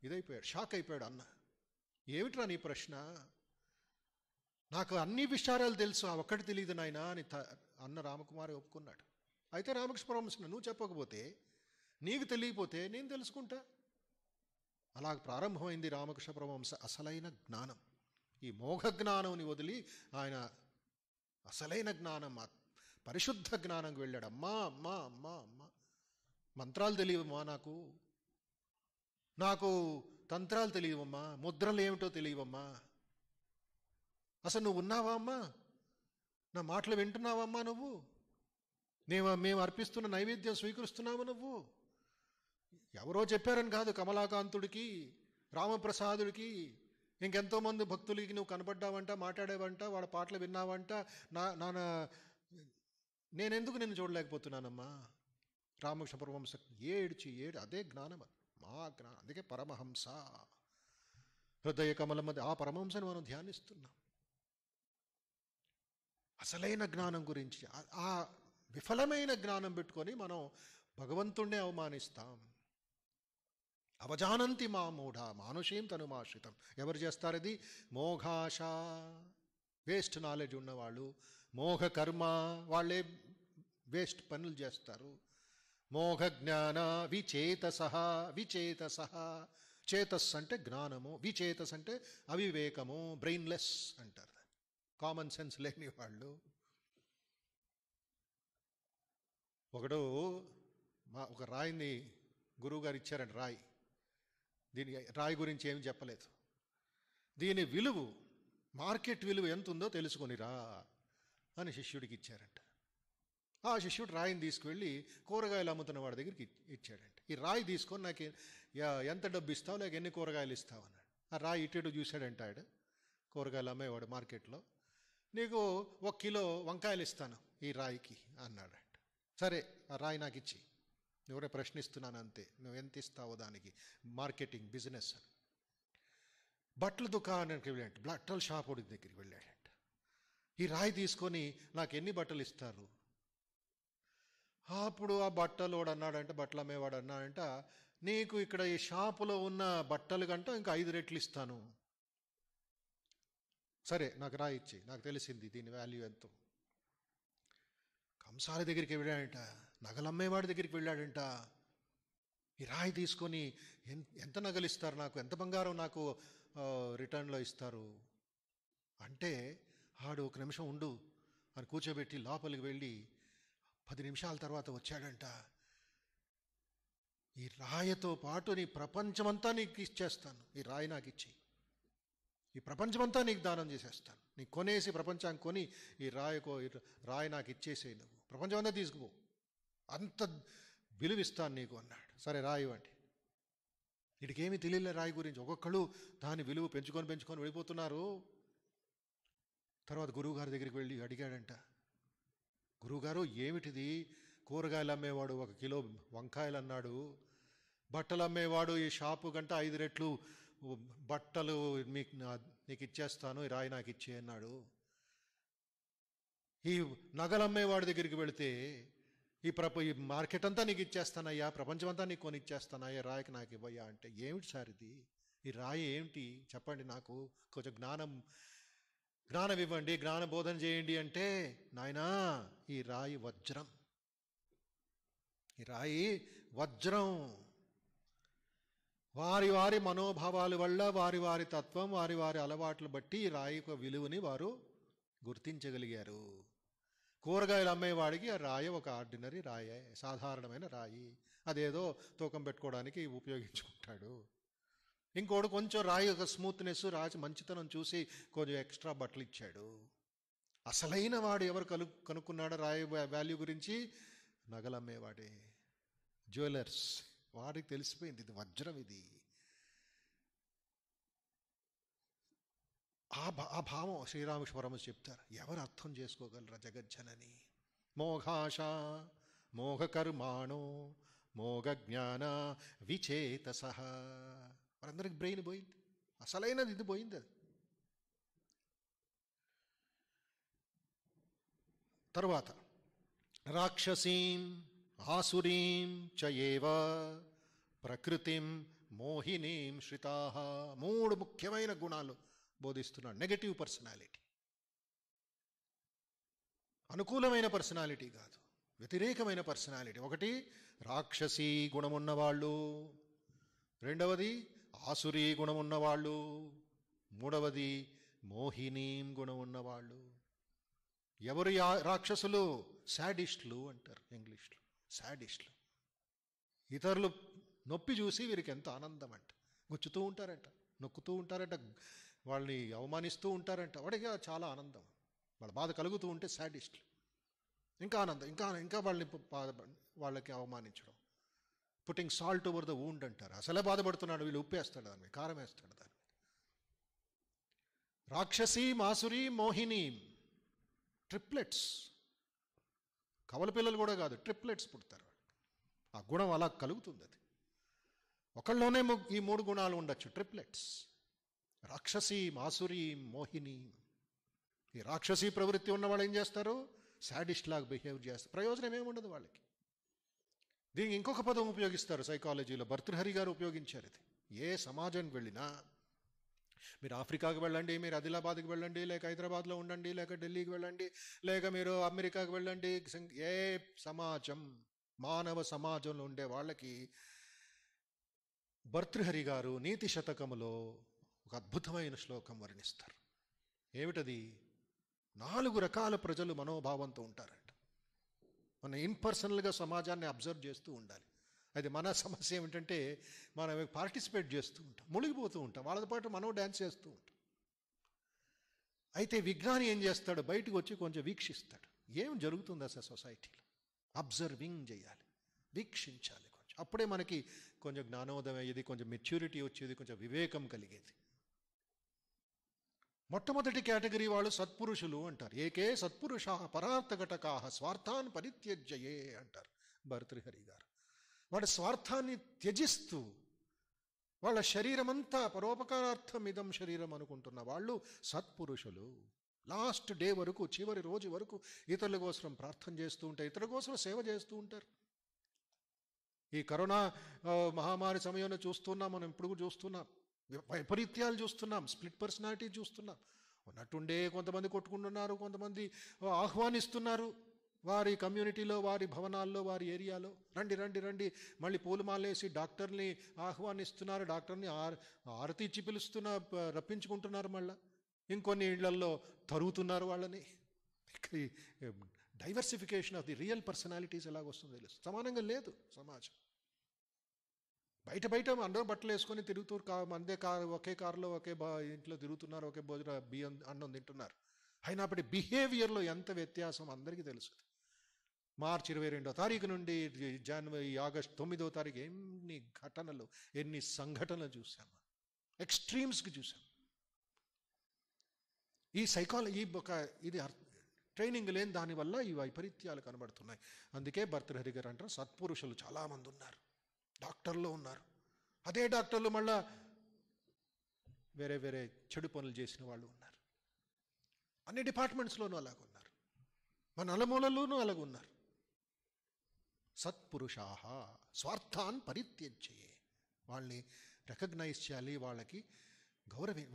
Speaker 1: ఇదైపోయాడు, షాక్ అయిపోయాడు. అన్న, ఏమిట్రా నీ ప్రశ్న? నాకు అన్ని విషయాలు తెలుసు, ఆ ఒక్కటి తెలియదు నాయనా అని అన్న రామకుమారి ఒప్పుకున్నాడు. అయితే రామకృష్ణ పరమహంస, నువ్వు చెప్పకపోతే, నీకు తెలియకపోతే నేను తెలుసుకుంటా. అలా ప్రారంభమైంది రామకృష్ణ పరమహంస అసలైన జ్ఞానం. ఈ మోఘ జ్ఞానంని వదిలి ఆయన అసలైన జ్ఞానం, పరిశుద్ధ జ్ఞానంకి వెళ్ళాడు. అమ్మా అమ్మా అమ్మా అమ్మా, మంత్రాలు తెలియవమ్మా, నాకు తంత్రాలు తెలియవమ్మా, ముద్రలు ఏమిటో తెలియవమ్మా, అసలు నువ్వు ఉన్నావా అమ్మా, నా మాటలు వింటున్నావమ్మా, నువ్వు మేము అర్పిస్తున్న నైవేద్యం స్వీకరిస్తున్నావు నువ్వు? ఎవరో చెప్పారని కాదు, కమలాకాంతుడికి, రామప్రసాదుడికి, ఇంకెంతోమంది భక్తులకి నువ్వు కనపడ్డావంట, మాట్లాడావంట, వాళ్ళ పాటలు విన్నావంట. నేనెందుకు నిన్ను చూడలేకపోతున్నానమ్మా? రామకృష్ణ పరమహంస ఏడ్చి అదే జ్ఞానం, మా జ్ఞానం. అందుకే పరమహంస హృదయ కమలం మధ్య ఆ పరమహంసని మనం ధ్యానిస్తున్నాం. అసలైన జ్ఞానం గురించి, ఆ విఫలమైన జ్ఞానం పెట్టుకొని మనం భగవంతుణ్ణే అవమానిస్తాం. అవజానంతి మా మూఢ మానుషీం తనుమాశ్రితం. ఎవరు చేస్తారు ఇది? మోఘాశ, వేస్ట్ నాలెడ్జ్ ఉన్నవాళ్ళు. మోఘ కర్మ, వాళ్ళే వేస్ట్ పనులు చేస్తారు. మోఘ జ్ఞాన విచేతసః, చేతస్ అంటే జ్ఞానము, విచేతస్ అంటే అవివేకము, బ్రెయిన్లెస్ అంటారు, కామన్ సెన్స్ లేని వాళ్ళు. ఒక రాయిని గురువుగారు ఇచ్చారండి, దీని రాయి గురించి ఏమి చెప్పలేదు. దీని విలువ, మార్కెట్ విలువ ఎంత ఉందో తెలుసుకొనిరా అని శిష్యుడికి ఇచ్చారంట. ఆ శిష్యుడు రాయిని తీసుకువెళ్ళి కూరగాయలు అమ్ముతున్న వాడి దగ్గరికి ఇచ్చాడంట. ఈ రాయి తీసుకొని నాకు ఎంత డబ్బు ఇస్తావు, లేక ఎన్ని కూరగాయలు ఇస్తావు అన్నాడు. ఆ రాయి ఇటు చూశాడంట ఆడు, కూరగాయలు అమ్మేవాడు మార్కెట్లో. నీకు 1 కిలో వంకాయలు ఇస్తాను ఈ రాయికి అన్నాడంట. సరే, ఆ రాయి నాకు ఇచ్చి, ఎవరే ప్రశ్నిస్తున్నాను అంతే, నువ్వు ఎంత ఇస్తావో దానికి, మార్కెటింగ్ బిజినెస్. బట్టల దుకాణానికి వెళ్ళాడంట, బట్టల షాపు దగ్గరికి వెళ్ళాడంట. ఈ రాయి తీసుకొని నాకు ఎన్ని బట్టలు ఇస్తారు? అప్పుడు ఆ బట్టలోడు అన్నాడంట, బట్టలు అమ్మేవాడు అన్నాడంట, నీకు ఇక్కడ ఈ షాపులో ఉన్న బట్టలు కంటే ఇంకా 5 రెట్లు ఇస్తాను. సరే, నాకు రాయి ఇచ్చి, నాకు తెలిసింది దీని వాల్యూ ఎంతో. కంసాల దగ్గరికి వెళ్ళాడంట, నగలమ్మేవాడి దగ్గరికి వెళ్ళాడంట. ఈ రాయి తీసుకొని ఎంత నగలు ఇస్తారు నాకు, ఎంత బంగారం నాకు రిటర్న్లో ఇస్తారు అంటే, ఆడు 1 నిమిషం ఉండు అని కూర్చోబెట్టి లోపలికి వెళ్ళి 10 నిమిషాల తర్వాత వచ్చాడంట. ఈ రాయితో పాటు నీ ప్రపంచమంతా నీకు ఇచ్చేస్తాను, ఈ రాయి నాకు ఇచ్చి, ఈ ప్రపంచమంతా నీకు దానం చేసేస్తాను, నీకు కొనేసి ప్రపంచానికి కొని ఈ రాయి నాకు ఇచ్చేసే, నువ్వు ప్రపంచమంతా తీసుకుపో, అంత విలువిస్తాను నీకు అన్నాడు. సరే రాయి ఇవ్వండి. వీడికేమీ తెలియలే రాయి గురించి. ఒక్కొక్కళ్ళు దాని విలువ పెంచుకొని వెళ్ళిపోతున్నారు. తర్వాత గురువుగారి దగ్గరికి వెళ్ళి అడిగాడంట, గురువుగారు ఏమిటిది? కూరగాయలు అమ్మేవాడు 1 కిలో వంకాయలు అన్నాడు, బట్టలు అమ్మేవాడు ఈ షాపు కంటే 5 రెట్లు బట్టలు నీకు ఇచ్చేస్తాను, ఈ రాయి నాకు ఇచ్చే అన్నాడు. ఈ నగలు అమ్మేవాడి దగ్గరికి వెళితే ఈ మార్కెట్ అంతా నీకు ఇచ్చేస్తానయ్యా, ప్రపంచమంతా నీకు కొని ఇచ్చేస్తానయ్యా, రాయికి నాకు ఇవ్వయ్యా అంటే, ఏమిటి సార్ ఇది? ఈ రాయి ఏమిటి చెప్పండి, నాకు కొంచెం జ్ఞానం ఇవ్వండి, జ్ఞాన బోధన చేయండి అంటే, నాయనా ఈ రాయి వజ్రం, ఈ రాయి వజ్రం. వారి మనోభావాల వల్ల, వారి తత్వం, వారి అలవాట్లు బట్టి ఈ రాయి యొక్క విలువని వారు గుర్తించగలిగారు. కూరగాయలు అమ్మేవాడికి ఆ రాయి ఒక ఆర్డినరీ రాయే, సాధారణమైన రాయి, అదేదో తూకం పెట్టుకోవడానికి ఉపయోగించుకుంటాడు. ఇంకోడు కొంచెం రాయి ఒక స్మూత్నెస్, రాయి మంచితనం చూసి కొంచెం ఎక్స్ట్రా బట్టలు ఇచ్చాడు. అసలైన వాడు ఎవరు కనుక్కున్నాడో రాయి వాల్యూ గురించి? నగలమ్మేవాడే, జ్యువెలర్స్. వాడికి తెలిసిపోయింది ఇది వజ్రం. ఇది ఆ భావం శ్రీరామేశ్వరము చెప్తారు. ఎవరు అర్థం చేసుకోగలరా జగజ్జనని? మోఘాశ మోఘకర్మాణో మోఘజ్ఞాన విచేతస. వారందరికి బ్రెయిన్ పోయింది, అసలైనది ఇది పోయింది. అది తరువాత రాక్షసీం ఆసురీం చయేవ ప్రకృతిం మోహినీం శ్రితాః. 3 ముఖ్యమైన గుణాలు బోధిస్తున్నాడు. నెగటివ్ పర్సనాలిటీ, అనుకూలమైన పర్సనాలిటీ కాదు, వ్యతిరేకమైన పర్సనాలిటీ. ఒకటి రాక్షసీ గుణమున్నవాళ్ళు, రెండవది ఆసురీ గుణమున్నవాళ్ళు, మూడవది మోహినీం గుణం ఉన్నవాళ్ళు. ఎవరు రాక్షసులు? శాడిస్టులు అంటారు ఇంగ్లీష్లో. శాడిస్టులు. ఇతరులు నొప్పి చూసి వీరికి ఎంత ఆనందం అంట. గుచ్చుతూ ఉంటారంట, నొక్కుతూ ఉంటారంట, వాళ్ళని అవమానిస్తూ ఉంటారంట. వాడికి చాలా ఆనందం. వాళ్ళ బాధ కలుగుతూ ఉంటే శాడిస్టులు. ఇంకా ఆనందం, ఇంకా వాళ్ళకి అవమానించడం. Putting salt over the wound అంటారు. అసలే బాధపడుతున్నాడు, వీళ్ళు ఉప్పేస్తాడు దాని మీద, కారం వేస్తాడు దాని మీద. రాక్షసీ మాసురీ మోహిని, ట్రిప్లెట్స్. కవల పిల్లలు కూడా కాదు, ట్రిప్లెట్స్ పుడతారు. ఆ గుణం అలా కలుగుతుంది. అది ఒకళ్ళలోనే ఈ 3 గుణాలు ఉండొచ్చు, ట్రిప్లెట్స్. రాక్షసీ మాసురీ మోహిని. ఈ రాక్షసీ ప్రవృత్తి ఉన్న వాళ్ళు ఏం చేస్తారు? శాడిస్ట్ లాగా బిహేవ్ చేస్తారు. ప్రయోజనం ఏముండదు వాళ్ళకి. దీనికి ఇంకొక పదం ఉపయోగిస్తారు సైకాలజీలో, భర్తృహరి గారు ఉపయోగించారు ఇది. ఏ సమాజానికి వెళ్ళినా, మీరు ఆఫ్రికాకి వెళ్ళండి, మీరు ఆదిలాబాద్కి వెళ్ళండి, లేక హైదరాబాద్లో ఉండండి, లేక ఢిల్లీకి వెళ్ళండి, లేక మీరు అమెరికాకి వెళ్ళండి, ఏ సమాజం, మానవ సమాజంలో ఉండే వాళ్ళకి భర్తృహరి గారు నీతి శతకములో ఒక అద్భుతమైన శ్లోకం వర్ణిస్తారు. ఏమిటది? 4 రకాల ప్రజలు మనోభావంతో ఉంటారంట. మనం ఇంపర్సనల్గా సమాజాన్ని అబ్జర్వ్ చేస్తూ ఉండాలి. అది మన సమస్య ఏమిటంటే, మనం పార్టిసిపేట్ చేస్తూ ఉంటాం, మునిగిపోతూ ఉంటాం, వాళ్ళతో పాటు మనం డ్యాన్స్ చేస్తూ ఉంటాం. అయితే విజ్ఞాని ఏం చేస్తాడు? బయటకు వచ్చి కొంచెం వీక్షిస్తాడు. ఏం జరుగుతుంది అసలు సొసైటీలో? అబ్జర్వింగ్ చేయాలి, వీక్షించాలి కొంచెం. అప్పుడే మనకి కొంచెం జ్ఞానోదయం అయ్యేది, కొంచెం మెచ్యూరిటీ వచ్చేది, కొంచెం వివేకం కలిగేది. మొట్టమొదటి కేటగిరీ వాళ్ళు సత్పురుషులు అంటారు. ఏకే సత్పురుషా పరార్థఘటకాః స్వార్థాన్ పరిత్యజ్యయే అంటారు భర్తృహరి గారు. వాడి స్వార్థాన్ని త్యజిస్తూ, వాళ్ళ శరీరమంతా పరోపకారార్థం ఇదం శరీరం అనుకుంటున్న వాళ్ళు సత్పురుషులు. లాస్ట్ డే వరకు, చివరి రోజు వరకు ఇతరుల కోసం ప్రార్థన చేస్తూ ఉంటారు, ఇతరుల కోసం సేవ చేస్తూ ఉంటారు. ఈ కరోనా మహమ్మారి సమయంలో చూస్తున్నాం, మనం ఇప్పుడు చూస్తున్నాం, వైపరీత్యాలు చూస్తున్నాం, స్ప్లిట్ పర్సనాలిటీ చూస్తున్నాం. ఉన్నట్టుండే కొంతమంది కొట్టుకుంటున్నారు, కొంతమంది ఆహ్వానిస్తున్నారు వారి కమ్యూనిటీలో, వారి భవనాల్లో, వారి ఏరియాలో. రండి రండి రండి, మళ్ళీ పూలమాలేసి డాక్టర్ని ఆహ్వానిస్తున్నారు, డాక్టర్ని ఆరతి ఇచ్చి రప్పించుకుంటున్నారు. మళ్ళీ ఇంకొన్ని ఇళ్లల్లో తరుగుతున్నారు వాళ్ళని. Diversification of the real personalities ఎలాగొస్తుందో తెలుసు. సమానంగా లేదు సమాజం. బయట అందరూ బట్టలు వేసుకొని తిరుగుతూ అందే కారు, ఒకే కారులో ఒకే ఇంట్లో తిరుగుతున్నారు, ఒకే బియ్యం అన్నం తింటున్నారు. అయినప్పటి బిహేవియర్లో ఎంత వ్యత్యాసం అందరికీ తెలుసు. మార్చి 22వ తారీఖు నుండి ఆగస్టు 9వ తారీఖు ఎన్ని ఘటనలు, ఎన్ని సంఘటనలు చూసాము, ఎక్స్ట్రీమ్స్కి చూసాం. ఈ సైకాలజీ ఇది ట్రైనింగ్ లేని దానివల్ల ఈ వైపరీత్యాలు కనబడుతున్నాయి. అందుకే భర్తృహరి గారు అంటారు, సత్పురుషులు చాలామంది ఉన్నారు. డాక్టర్లు ఉన్నారు, అదే డాక్టర్లు మళ్ళా వేరే వేరే చెడు పనులు చేసిన వాళ్ళు ఉన్నారు. అన్ని డిపార్ట్మెంట్స్లోనూ అలాగున్నారు, మన నలుమూలలోనూ అలాగున్నారు. సత్పురుషాః స్వార్థాన్ పరిత్యజ్యే. వాళ్ళని రికగ్నైజ్ చేయాలి,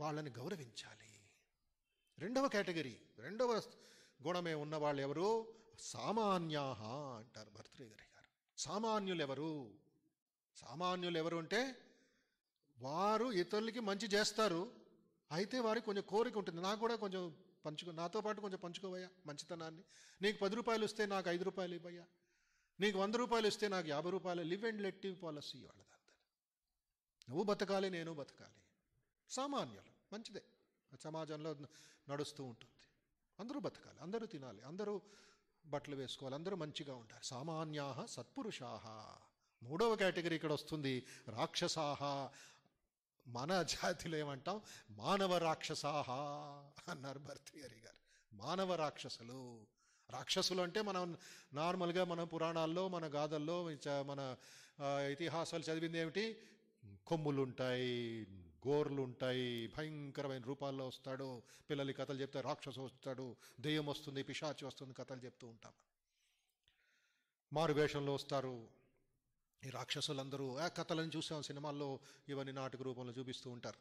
Speaker 1: వాళ్ళని గౌరవించాలి. రెండవ కేటగిరీ, రెండవ గుణమే ఉన్నవాళ్ళు ఎవరు? సామాన్యాః అంటారు భర్తృహరి గారు. సామాన్యులు ఎవరు? సామాన్యులు ఎవరు అంటే, వారు ఇతరులకి మంచి చేస్తారు, అయితే వారికి కొంచెం కోరిక ఉంటుంది, నాకు కూడా కొంచెం నాతో పాటు కొంచెం పంచుకోవయ్యా మంచితనాన్ని. నీకు 10 రూపాయలు వస్తే నాకు 5 రూపాయలు ఇవ్వయ్యా, నీకు 100 రూపాయలు ఇస్తే నాకు 50 రూపాయలు. లివ్ అండ్ లెట్ పాలసీ వాళ్ళదంతా. నువ్వు బతకాలి, నేను బతకాలి. సామాన్యులు మంచిదే, సమాజంలో నడుస్తూ ఉంటుంది. అందరూ బతకాలి, అందరూ తినాలి, అందరూ బట్టలు వేసుకోవాలి, అందరూ మంచిగా ఉంటారు. సామాన్యాః సత్పురుషాః. మూడవ కేటగిరీ ఇక్కడ వస్తుంది, రాక్షసాః. మన జాతిలో ఏమంటాం, మానవ రాక్షసాః అన్నారు భర్తృహరి గారు. మానవ రాక్షసులు. రాక్షసులు అంటే మనం నార్మల్గా మన పురాణాల్లో, మన గాథల్లో, మన ఇతిహాసాలు చదివింది ఏమిటి, కొమ్ములుంటాయి, గోర్లు ఉంటాయి, భయంకరమైన రూపాల్లో వస్తాడు, పిల్లలు కథలు చెప్తే రాక్షసు వస్తాడు, దెయ్యం వస్తుంది, పిశాచి వస్తుంది, కథలు చెప్తూ ఉంటాం. మారువేషంలో వస్తారు ఈ రాక్షసులందరూ. కథలను చూసాం సినిమాల్లో, ఇవన్నీ నాటక రూపంలో చూపిస్తూ ఉంటారు.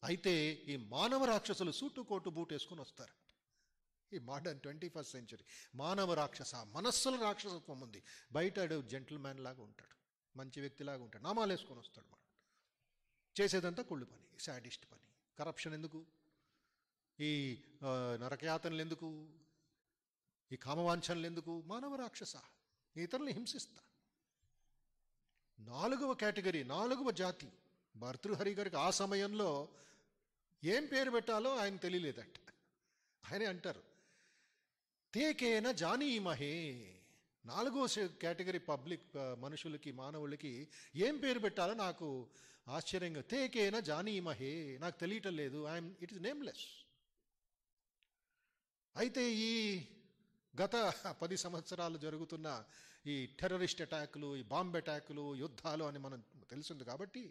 Speaker 1: అయితే ఈ మానవ రాక్షసులు సూటు కోటు బూట్ వేసుకుని వస్తారు. ఈ మోడర్న్ 21st సెంచరీ మానవ రాక్షస. మనస్సుల రాక్షసత్వం ఉంది. బయట జెంటిల్మ్యాన్ లాగా ఉంటాడు, మంచి వ్యక్తిలాగా ఉంటాడు, నామాలు వేసుకొని వస్తాడు. మాట చేసేదంతా కుళ్ళు పని, శాడిస్ట్ పని. కరప్షన్ ఎందుకు, ఈ నరకయాతనలు ఎందుకు, ఈ కామవాంఛనలు ఎందుకు? మానవ రాక్షస. ఇతరులను హింసిస్తా. 4వ కేటగిరీ, 4వ జాతి. భర్తృహరి గారికి ఆ సమయంలో ఏం పేరు పెట్టాలో ఆయన తెలియలేదట. ఆయనే అంటారు, తేకేన జానీమహే. 4వ కేటగిరీ పబ్లిక్ మనుషులకి, మానవులకి ఏం పేరు పెట్టాలో నాకు ఆశ్చర్యంగా, తేకేన జానీమహే, నాకు తెలియటం లేదు, ఇట్ ఇస్ నేమ్లెస్. అయితే ఈ గత 10 సంవత్సరాలు జరుగుతున్న ఈ టెర్రరిస్ట్ అటాకులు, ఈ బాంబ్ అటాకులు, యుద్ధాలు అని మనం తెలిసింది కాబట్టి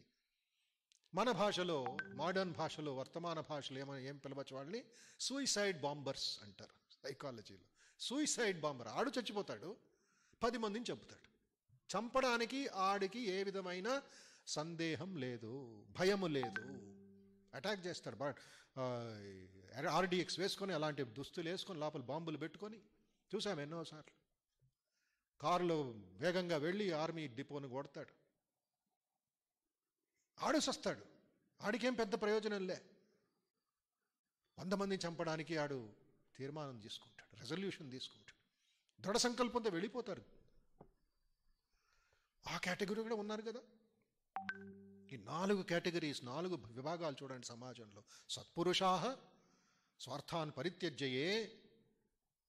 Speaker 1: మన భాషలో, మోడర్న్ భాషలో, వర్తమాన భాషలో ఏం పిలవచ్చు వాళ్ళని, సూయిసైడ్ బాంబర్స్ అంటారు సైకాలజీలో. సూయిసైడ్ బాంబర్, ఆడు చచ్చిపోతాడు, 10 మందిని చంపుతాడు. చంపడానికి ఆడికి ఏ విధమైన సందేహం లేదు, భయము లేదు. అటాక్ చేస్తాడు, RDX వేసుకొని, అలాంటి దుస్తులు వేసుకొని, లోపల బాంబులు పెట్టుకొని చూసాం ఎన్నోసార్లు. కారులో వేగంగా వెళ్ళి ఆర్మీ డిపోను కొడతాడు, ఆడు సస్తాడు. ఆడికేం పెద్ద ప్రయోజనం లే. 100 మందిని చంపడానికి ఆడు తీర్మానం తీసుకుంటాడు, రెజల్యూషన్ తీసుకుంటాడు, దృఢ సంకల్పంతో వెళ్ళిపోతారు. ఆ కేటగిరీ కూడా ఉన్నారు కదా. ఈ 4 కేటగిరీస్, 4 విభాగాలు చూడండి సమాజంలో. సత్పురుషాః స్వార్థాన్ పరిత్యజ్యయే.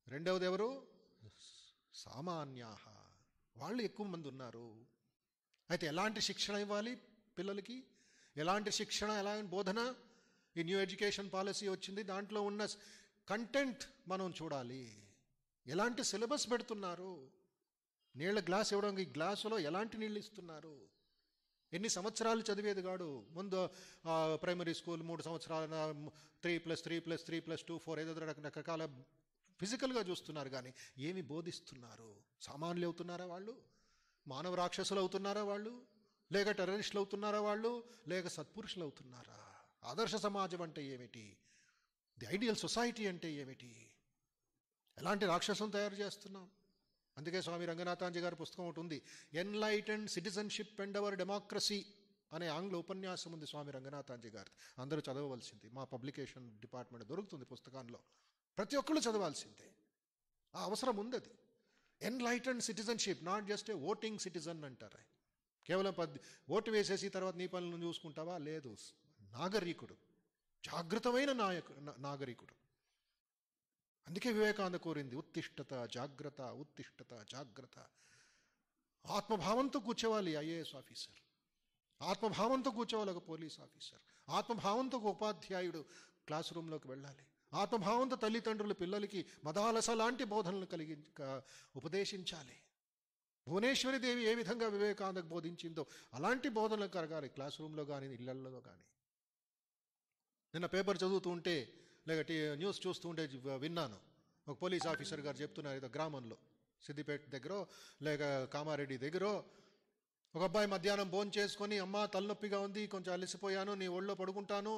Speaker 1: రెండవది ఎవరు? సామాన్యాః. వాళ్ళు ఎక్కువ మంది ఉన్నారు. అయితే ఎలాంటి శిక్షణ ఇవ్వాలి పిల్లలకి, ఎలాంటి శిక్షణ, ఎలాంటి బోధన? ఈ న్యూ ఎడ్యుకేషన్ పాలసీ వచ్చింది, దాంట్లో ఉన్న కంటెంట్ మనం చూడాలి. ఎలాంటి సిలబస్ పెడుతున్నారు, నీళ్ళ గ్లాస్ ఇవ్వడం, ఈ గ్లాసులో ఎలాంటి నీళ్ళు ఇస్తున్నారు, ఎన్ని సంవత్సరాలు చదివేది కాడు. ముందు ప్రైమరీ స్కూల్ 3 సంవత్సరాల 3+3+3+2 4 ఏదో రకరకాల ఫిజికల్గా చూస్తున్నారు, కానీ ఏమి బోధిస్తున్నారు? సామాన్యులు అవుతున్నారా వాళ్ళు? మానవ రాక్షసులు అవుతున్నారా వాళ్ళు? లేక టెర్రరిస్టులు అవుతున్నారా వాళ్ళు? లేక సత్పురుషులు అవుతున్నారా? ఆదర్శ సమాజం అంటే ఏమిటి? ది ఐడియల్ సొసైటీ అంటే ఏమిటి? ఎలాంటి రాక్షసం తయారు చేస్తున్నాం? అందుకే స్వామి రంగనాథాంజీ గారి పుస్తకం ఒకటి ఉంది, enlightened citizenship and our democracy అనే ఆంగ్ల ఉపన్యాసం ఉంది స్వామి రంగనాథాంజీ గారిది. అందరూ చదవవలసింది. మా పబ్లికేషన్ డిపార్ట్మెంట్ దొరుకుతుంది పుస్తకాల్లో, ప్రతి ఒక్కళ్ళు చదవాల్సిందే. ఆ అవసరం ఉంది. అది enlightened citizenship, not just a voting citizen అంటారు. కేవలం ఓటు వేసేసి తర్వాత నీ పనులను చూసుకుంటావా? లేదు. నాగరికుడు, జాగృతమైన నాగరికుడు. అందుకే వివేకానంద కోరింది ఉత్తిష్టత జాగ్రత్త, ఉత్తిష్టత జాగ్రత్త. ఆత్మభావంతో కూర్చోవాలి ఐఏఎస్ ఆఫీసర్, ఆత్మభావంతో కూర్చోవాలి ఒక పోలీస్ ఆఫీసర్, ఆత్మభావంతో ఒక ఉపాధ్యాయుడు క్లాస్ రూమ్లోకి వెళ్ళాలి, ఆత్మభావంతో తల్లిదండ్రులు పిల్లలకి మదాలస లాంటి బోధనలు ఉపదేశించాలి. భువనేశ్వరి దేవి ఏ విధంగా వివేకానందకు బోధించిందో అలాంటి బోధనలు కలగాలి క్లాస్ రూమ్లో కానీ, ఇళ్లల్లో కానీ. నిన్న పేపర్ చదువుతూ ఉంటే, లేక న్యూస్ చూస్తూ ఉంటే విన్నాను, ఒక పోలీస్ ఆఫీసర్ గారు చెప్తున్నారు, ఏదో గ్రామంలో సిద్దిపేట దగ్గర లేక కామారెడ్డి దగ్గర ఒక అబ్బాయి మధ్యాహ్నం భోజనం చేసుకొని, అమ్మ తలనొప్పిగా ఉంది, కొంచెం అలసిపోయాను, నీ ఒళ్ళో పడుకుంటాను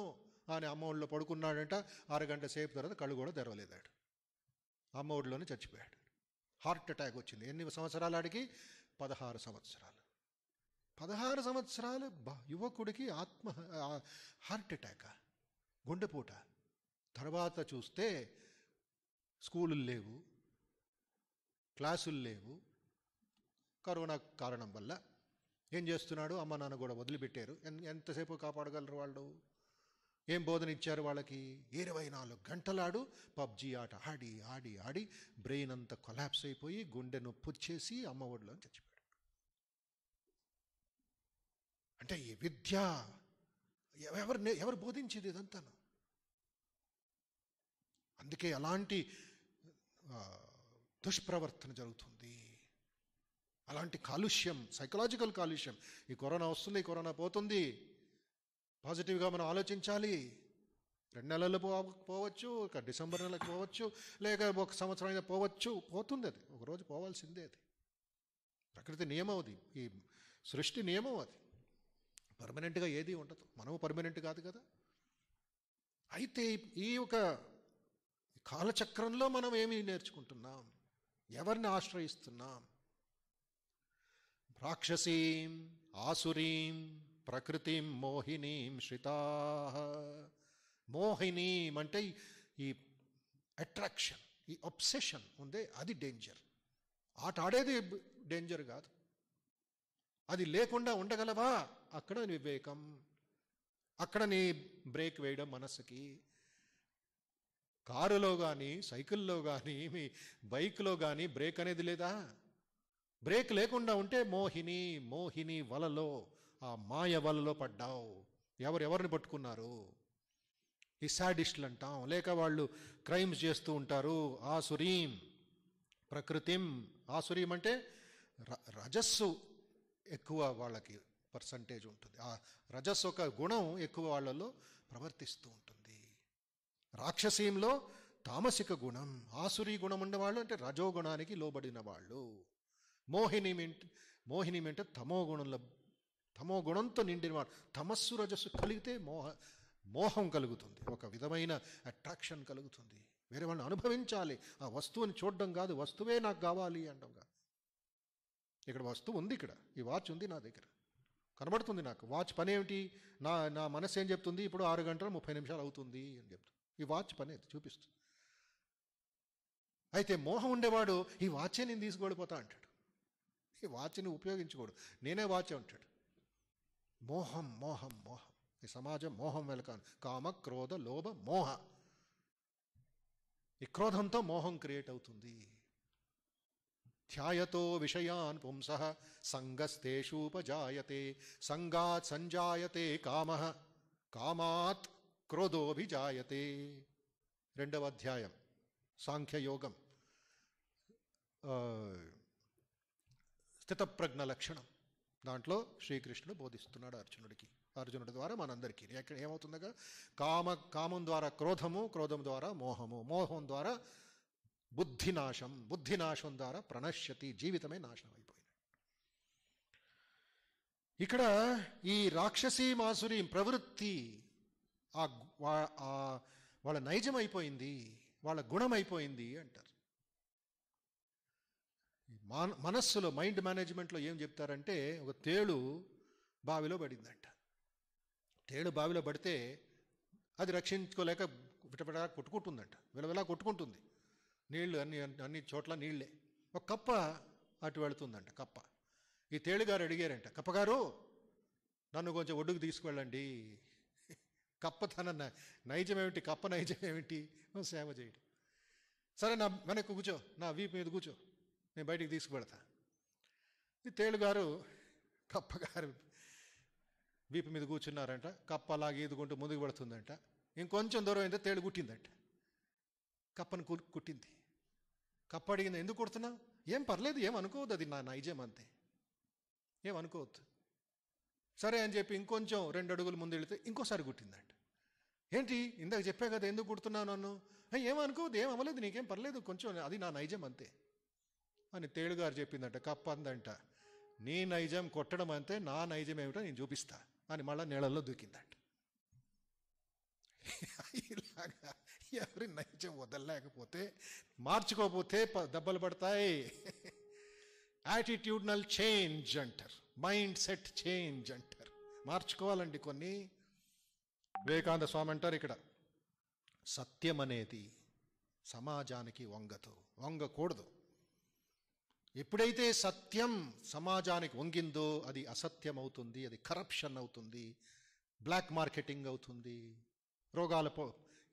Speaker 1: అని అమ్మ ఒళ్ళో పడుకున్నాడంట. 6 గంటల సేపు తర్వాత కళ్ళు కూడా తెరవలేదాడు, అమ్మ ఒడిలోనే చచ్చిపోయాడు. హార్ట్ అటాక్ వచ్చింది. ఎన్ని సంవత్సరాలు ఆడికి? 16 సంవత్సరాలు. 16 సంవత్సరాల యువకుడికి హార్ట్ అటాక్, గుండెపూట. తర్వాత చూస్తే స్కూళ్ళు లేవు, క్లాసులు లేవు. కరోనా కారణం వల్ల ఏం చేస్తున్నాడు, అమ్మ నాన్న కూడా వదిలిపెట్టారు. ఎంతసేపు కాపాడగలరు వాళ్ళు? ఏం బోధన ఇచ్చారు వాళ్ళకి? 24 గంటలాడు పబ్జీ ఆట ఆడి ఆడి ఆడి బ్రెయిన్ అంతా కొలాప్స్ అయిపోయి గుండె నొప్పి వచ్చేసి అమ్మ ఒడిలో చచ్చిపోయాడు. అంటే ఈ విద్య ఎవరు బోధించేది ఇదంతాను? అందుకే అలాంటి దుష్ప్రవర్తన జరుగుతుంది, అలాంటి కాలుష్యం, సైకలాజికల్ కాలుష్యం. ఈ కరోనా వస్తుంది, ఈ కరోనా పోతుంది, పాజిటివ్గా మనం ఆలోచించాలి. 2 నెలలు పోవచ్చు, ఒక డిసెంబర్ నెలకు పోవచ్చు, లేక 1 సంవత్సరం అయినా పోవచ్చు, పోతుంది. అది ఒకరోజు పోవాల్సిందే. అది ప్రకృతి నియమం, అది ఈ సృష్టి నియమం. అది పర్మనెంట్గా ఏది ఉండదు, మనము పర్మనెంట్ కాదు కదా. అయితే ఈ ఒక కాలచక్రంలో మనం ఏమి నేర్చుకుంటున్నాం? ఎవరిని ఆశ్రయిస్తున్నాం? రాక్షసీం ఆసురీం ప్రకృతిం మోహినీం శ్రితా. మోహినీం అంటే ఈ అట్రాక్షన్, ఈ అబ్సెషన్ ఉందే, అది డేంజర్. ఆట ఆడేది డేంజర్ కాదు. అది లేకుండా ఉండగలవా? అక్కడ వివేకం, అక్కడ నీ బ్రేక్ వేయడం మనసుకి. కారులో కానీ, సైకిల్లో కానీ, మీ బైక్లో కానీ బ్రేక్ అనేది లేదా? బ్రేక్ లేకుండా ఉంటే మోహిని వలలో, ఆ మాయ వలలో పడ్డావు. ఎవరిని పట్టుకున్నారు? ఈ శాడిస్టులు అంటాం, లేక వాళ్ళు క్రైమ్స్ చేస్తూ ఉంటారు. ఆసురీం ప్రకృతిం, ఆసురీం అంటే రజస్సు ఎక్కువ వాళ్ళకి పర్సంటేజ్ ఉంటుంది. ఆ రజస్సు ఒక గుణం ఎక్కువ వాళ్ళలో ప్రవర్తిస్తూ ఉంటుంది. రాక్షసీంలో తామసిక గుణం, ఆసురీ గుణం ఉన్నవాళ్ళు అంటే రజోగుణానికి లోబడిన వాళ్ళు. మోహిని అంటే తమో గుణంతో నిండిన వాడు. తమస్సు రజస్సు కలిగితే మోహం కలుగుతుంది, ఒక విధమైన అట్రాక్షన్ కలుగుతుంది. వేరే వాళ్ళని అనుభవించాలి, ఆ వస్తువుని చూడడం కాదు, వస్తువే నాకు కావాలి అనడం కాదు. ఇక్కడ వస్తువు ఉంది, ఇక్కడ ఈ వాచ్ ఉంది నా దగ్గర, కనబడుతుంది నాకు. వాచ్ పని ఏమిటి? నా మనసు ఏం చెప్తుంది? ఇప్పుడు 6 గంటల 30 నిమిషాలు అవుతుంది అని చెప్తుంది. ఈ వాచ్ పని అది చూపిస్తుంది. అయితే మోహం ఉండేవాడు ఈ వాచే నేను తీసుకువెళ్ళిపోతా అంటాడు. ఈ వాచ్ని ఉపయోగించుకోడు, నేనే వాచ్ అంటాడు. మోహం మోహం మోహం. ఈ సమాజం మోహం వెలకాను. కామ క్రోధ లోభ మోహ. ఈ క్రోధంతో మోహం క్రియేట్ అవుతుంది. ధ్యాయతో విషయాన్ పుంసః సంగస్తేషూపజాయతే సంగాత్ సంజాయతే కామః కామాత్ క్రోధోభిజాయతే. 2వ అధ్యాయం సాంఖ్యయోగం, స్థితప్రజ్ఞ లక్షణం. దాంట్లో శ్రీకృష్ణుడు బోధిస్తున్నాడు అర్జునుడి ద్వారా మనందరికీ. ఎక్కడ ఏమవుతుందగా, కామం ద్వారా క్రోధము, క్రోధం ద్వారా మోహము, మోహం ద్వారా బుద్ధినాశం, బుద్ధినాశం ద్వారా ప్రణశ్యతి, జీవితమే నాశనం అయిపోయింది. ఇక్కడ ఈ రాక్షసీ మాసురి ప్రవృత్తి వాళ్ళ నైజం అయిపోయింది, వాళ్ళ గుణం అయిపోయింది అంటారు. మనస్సులో, మైండ్ మేనేజ్మెంట్లో ఏం చెప్తారంటే, ఒక తేలు బావిలో పడిందంట. తేలు బావిలో పడితే అది రక్షించుకోలేక విటవిటా కొట్టుకుంటుందంట, విలవిలా కొట్టుకుంటుంది. నీళ్లు అన్ని చోట్ల నీళ్లే. ఒక కప్ప అటు వెళుతుందంట. కప్ప, ఈ తేలుగారు అడిగారంట, కప్పగారు నన్ను కొంచెం ఒడ్డుకు తీసుకువెళ్ళండి. కప్ప తన నైజం ఏమిటి? కప్ప నైజం ఏమిటి? సేవ చేయడం. సరే, నా వెనక్కి కూర్చో, నా వీపు మీద కూర్చో, నేను బయటికి తీసుకువెళతా. ఈ తేలుగారు కప్పగారు వీపు మీద కూర్చున్నారంట. కప్ప అలాగే ఈదుకుంటూ ముందుకు పడుతుందంట. ఇంకొంచెం దూరం అయితే తేలు కుట్టిందంట. కప్పను కుట్టింది. కప్ప అడిగింది, ఎందుకు కుడుతున్నావు? ఏం పర్లేదు, ఏమనుకోవద్దు, అది నా నైజం అంతే, ఏమనుకోవద్దు. సరే అని చెప్పి ఇంకొంచెం 2 అడుగులు ముందు వెళితే ఇంకోసారి కుట్టిందంట. ఏంటి, ఇందాక చెప్పా కదా ఎందుకు కుడుతున్నావు నన్ను? ఏమనుకోవద్దు, ఏం అవ్వలేదు, నీకేం పర్లేదు, కొంచెం, అది నా నైజం అంతే అని తేలుగారు చెప్పిందంట. కప్ప అందంట, నీ నైజం కొట్టడం అంతే, నా నైజం ఏమిటో నేను చూపిస్తా అని మళ్ళీ నీళ్ళల్లో దూకిందంట. ఇలాగా ఎవరి నైజం వదలలేకపోతే, మార్చుకోకపోతే దెబ్బలు పడతాయి. యాటిట్యూడ్నల్ చేంజ్ అంటారు, మైండ్ సెట్ చేంజ్ అంటారు. మార్చుకోవాలండి కొన్ని. వివేకానంద స్వామి అంటారు ఇక్కడ, సత్యం అనేది సమాజానికి వంగకూడదు. ఎప్పుడైతే సత్యం సమాజానికి వంగిందో అది అసత్యం అవుతుంది, అది కరప్షన్ అవుతుంది, బ్లాక్ మార్కెటింగ్ అవుతుంది, రోగాల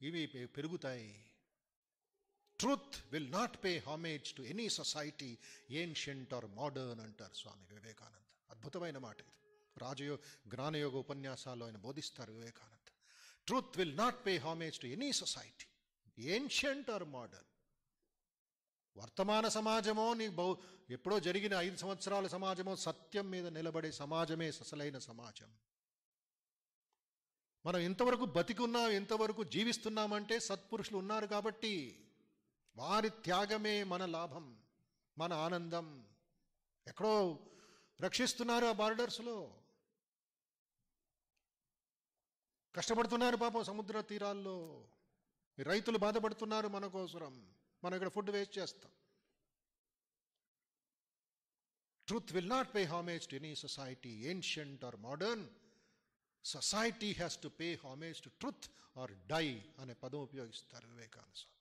Speaker 1: ఇవి పెరుగుతాయి. Truth will not pay homage to any society ancient or modern అంటారు స్వామి వివేకానంద. అద్భుతమైన మాట ఇది. జ్ఞానయోగ ఉపన్యాసాల్లో ఆయన బోధిస్తారు Vivekananda. Truth will not pay homage to any society ancient or modern. వర్తమాన సమాజమో ఎప్పుడో జరిగిన 5 సంవత్సరాల సమాజమో, సత్యం మీద నిలబడే సమాజమే అసలైన సమాజం. మనం ఇంతవరకు బతికున్నాం, ఇంతవరకు జీవిస్తున్నామంటే సత్పురుషులు ఉన్నారు కాబట్టి. వారి త్యాగమే మన లాభం, మన ఆనందం. ఎక్కడో రక్షిస్తున్నారు ఆ బార్డర్స్లో, కష్టపడుతున్నారు పాపం సముద్ర తీరాల్లో. రైతులు బాధపడుతున్నారు మన కోసరం, మనం ఇక్కడ ఫుడ్ వేస్ట్ చేస్తాం. Truth will not pay homage to any society ancient or modern. Society has to pay homage to truth or die అనే పదం ఉపయోగిస్తారు వివేకానంద స్వామి.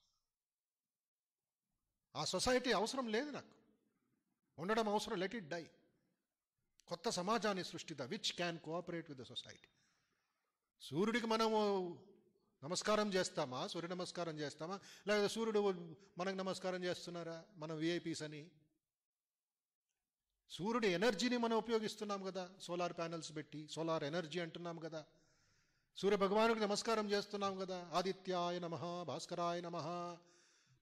Speaker 1: ఆ సొసైటీ అవసరం లేదు, నాకు ఉండడం అవసరం, లెట్ ఇట్ డై. కొత్త సమాజాన్ని సృష్టిద్దాం which can cooperate with the society. సూర్యుడికి మనము నమస్కారం చేస్తామా, సూర్య నమస్కారం చేస్తామా, లేదా సూర్యుడు మనకు నమస్కారం చేస్తున్నారా? మనం విఐపీస్ అని. సూర్యుడి ఎనర్జీని మనం ఉపయోగిస్తున్నాం కదా, సోలార్ ప్యానెల్స్ పెట్టి సోలార్ ఎనర్జీ అంటున్నాం కదా. సూర్య భగవానుడికి నమస్కారం చేస్తున్నాం కదా. ఆదిత్యాయ నమః, భాస్కరాయ నమః.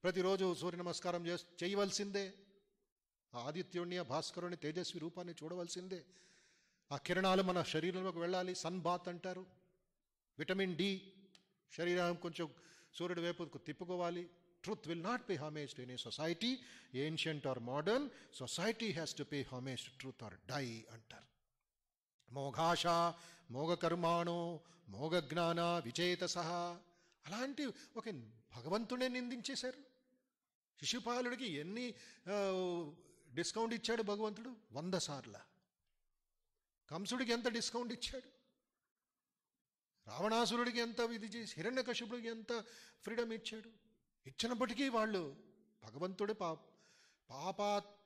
Speaker 1: ప్రతిరోజు సూర్య నమస్కారం చేయవలసిందే. ఆ ఆదిత్యుడిని, ఆ భాస్కరుని తేజస్వి రూపాన్ని చూడవలసిందే. ఆ కిరణాలు మన శరీరంలోకి వెళ్ళాలి. సన్ బాత్ అంటారు. విటమిన్ డి శరీరం కొంచెం సూర్యుడి వైపు తిప్పుకోవాలి. Truth will not pay homage to any society ancient or modern. Society has to pay homage to truth or die అంటారు. మోఘాష మోగకర్మాణో మోగజ్ఞాన విచేతస. అలాంటి ఒక భగవంతుడే నిందించేశారు. శిశుపాలుడికి ఎన్ని డిస్కౌంట్ ఇచ్చాడు భగవంతుడు? 100 సార్లు. కంసుడికి ఎంత డిస్కౌంట్ ఇచ్చాడు? రావణాసురుడికి ఎంత ఇది చేసి, హిరణ్యకశిపుడికి ఎంత ఫ్రీడమ్ ఇచ్చాడు? ఇచ్చినప్పటికీ వాళ్ళు భగవంతుడి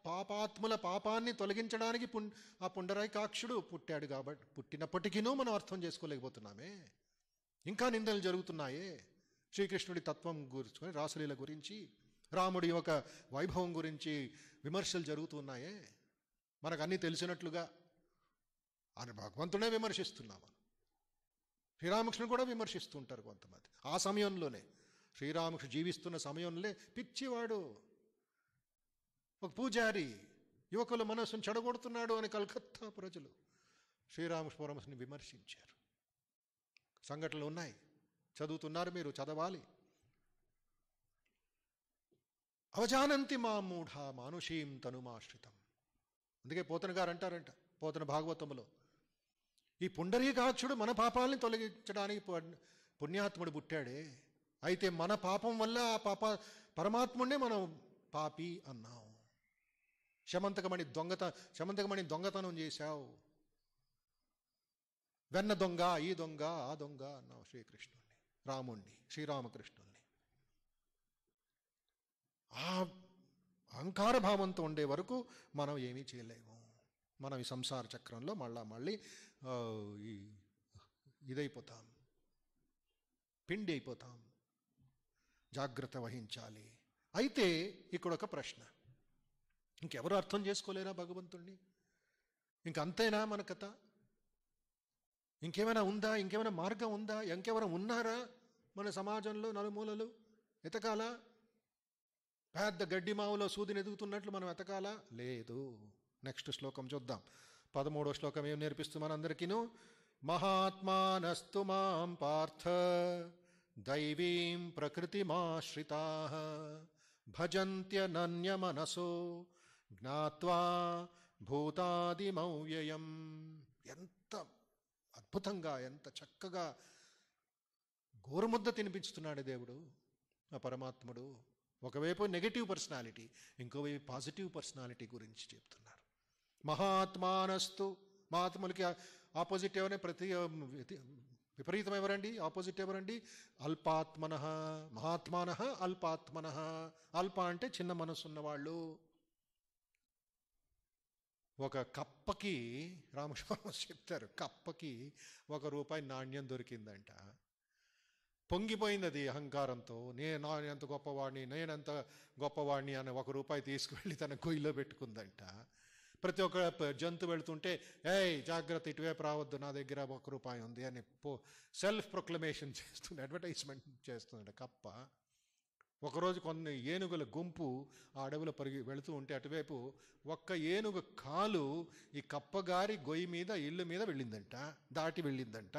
Speaker 1: పాపాత్ముల పాపాన్ని తొలగించడానికి ఆ పుండరీకాక్షుడు పుట్టాడు కాబట్టి, పుట్టినప్పటికీనూ మనం అర్థం చేసుకోలేకపోతున్నామే. ఇంకా నిందలు జరుగుతున్నాయే. శ్రీకృష్ణుడి తత్వం గురించి, రాసలీల గురించి, రాముడి యొక్క వైభవం గురించి విమర్శలు జరుగుతున్నాయే. మనకు అన్నీ తెలిసినట్లుగా ఆయన భగవంతుడే విమర్శిస్తున్నాము. శ్రీరామకృష్ణుడు కూడా విమర్శిస్తూ ఉంటారు కొంతమంది. ఆ సమయంలోనే, శ్రీరామకృష్ణ జీవిస్తున్న సమయంలో పిచ్చివాడు ఒక పూజారి యువకుల మనస్సును చెడగొడుతున్నాడు అని కలకత్తా ప్రజలు శ్రీరామకృష్ణ పరమహంసని విమర్శించారు. సంఘటనలు ఉన్నాయి, చదువుతున్నారు మీరు, చదవాలి. అవజానంతి మా మూఢ మానుషీం తనుమాశ్రితం. అందుకే పోతన గారు అంటారంట, పోతన భాగవతంలో, ఈ పుండరీకాక్షుడు మన పాపాలని తొలగించడానికి పుణ్యాత్ముడు పుట్టాడే, అయితే మన పాపం వల్ల ఆ పరమాత్ముడినే మనం పాపి అన్నాం. శమంతకమణి దొంగతనం చేశావు, వెన్న దొంగ, ఈ దొంగ, ఆ దొంగ అన్నావు శ్రీకృష్ణుడిని, రాముణ్ణి, శ్రీరామకృష్ణుడిని. ఆ అహంకార భావంతో ఉండే వరకు మనం ఏమీ చేయలేము. మనం ఈ సంసార చక్రంలో మళ్ళీ ఇదైపోతాం, పిండి అయిపోతాం. జాగ్రత్త వహించాలి. అయితే ఇక్కడ ఒక ప్రశ్న, ఇంకెవరు అర్థం చేసుకోలేరా భగవంతుణ్ణి? ఇంకంతేనా మన కథ? ఇంకేమైనా ఉందా? ఇంకేమైనా మార్గం ఉందా? ఇంకెవరైనా ఉన్నారా మన సమాజంలో నలుమూలలు? ఎతకాలా? పెద్ద గడ్డి మావులో సూదిని ఎదుగుతున్నట్లు మనం ఎతకాలా? లేదు. నెక్స్ట్ శ్లోకం చూద్దాం. 13వ శ్లోకం ఏం నేర్పిస్తూ మనందరికీను, మహాత్మానస్తు మాం పార్థ దైవీం ప్రకృతిమాశ్రితాః భజంత్యనన్యమనసో జ్ఞాత్వా భూతాదిమవ్యయం. ఎంత అద్భుతంగా, ఎంత చక్కగా గోరుముద్ద తినిపిస్తున్నాడు దేవుడు, ఆ పరమాత్ముడు. ఒకవైపు నెగటివ్ పర్సనాలిటీ, ఇంకోవైపు పాజిటివ్ పర్సనాలిటీ గురించి చెప్తున్నారు. మహాత్మానస్తు, మహాత్ములకి ఆపోజిట్ ఎవరండి? విపరీతం ఎవరండి? ఆపోజిట్ ఎవరండి? అల్పాత్మన. మహాత్మాన అల్పాత్మన. అల్ప అంటే చిన్న మనసు ఉన్నవాళ్ళు. ఒక కప్పకి, రామకృష్ణ చెప్తారు, కప్పకి ₹1 నాణ్యం దొరికిందంట. పొంగిపోయింది అది అహంకారంతో. నేను ఎంత గొప్పవాడిని, నేనెంత గొప్పవాడిని అని ₹1 తీసుకువెళ్ళి తన గొయ్యిలో పెట్టుకుందంట. ప్రతి ఒక్క జంతు వెళుతుంటే, ఏయ్ జాగ్రత్త, ఇటువైపు రావద్దు, నా దగ్గర ₹1 ఉంది అని సెల్ఫ్ ప్రొక్లమేషన్ చేస్తుంది, అడ్వర్టైజ్మెంట్ చేస్తుందంట కప్ప. ఒకరోజు కొన్ని ఏనుగుల గుంపు ఆ అడవిలో వెళుతూ ఉంటే అటువైపు ఒక్క ఏనుగు కాలు ఈ కప్పగారి గొయ్యి మీద, ఇల్లు మీద వెళ్ళిందంట, దాటి వెళ్ళిందంట.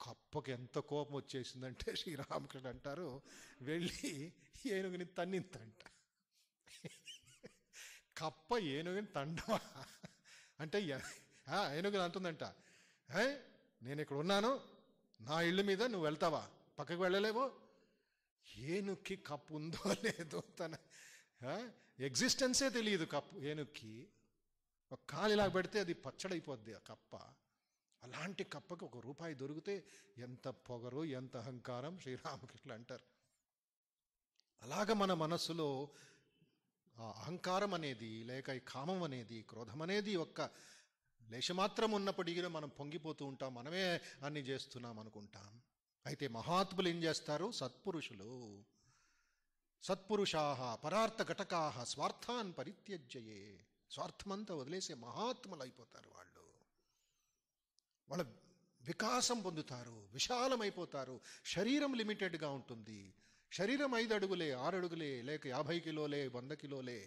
Speaker 1: కప్పకి ఎంత కోపం వచ్చేసిందంటే శ్రీరామకృష్ణ అంటారు, వెళ్ళి ఏనుగుని తన్నిందంట. కప్ప ఏనుగుని తండవా అంటే ఏనుగుని అంటుందంట, నేను ఇక్కడ ఉన్నాను, నా ఇల్లు మీద నువ్వు వెళ్తావా, పక్కకు వెళ్ళలేవో. ఏనుక్కి కప్పు ఉందో లేదో తన ఎగ్జిస్టెన్సే తెలియదు ఏనుక్కి. ఒక కాలిలా పెడితే అది పచ్చడైపోద్ది ఆ కప్ప. అలాంటి కప్పకి ₹1 దొరికితే ఎంత పొగరు, ఎంత అహంకారం, శ్రీరామకృష్ణ అంటారు. అలాగ మన మనస్సులో ఆ అహంకారం అనేది, లేక ఈ కామం అనేది, క్రోధం అనేది ఒక్క లేశమాత్రం ఉన్నప్పటికీ మనం పొంగిపోతూ ఉంటాం, మనమే అన్ని చేస్తున్నాం అనుకుంటాం. అయితే మహాత్ములు ఏం చేస్తారు? సత్పురుషులు, సత్పురుషాః పరార్థ ఘటకాః స్వార్థాన్ పరిత్యజ్యయే, స్వార్థమంతా వదిలేసే మహాత్ములు అయిపోతారు వాళ్ళు. వాళ్ళ వికాసం పొందుతారు, విశాలమైపోతారు. శరీరం లిమిటెడ్గా ఉంటుంది. శరీరం 5 అడుగులే, 6 అడుగులే, లేక 50 కిలోలే, 100 కిలోలే.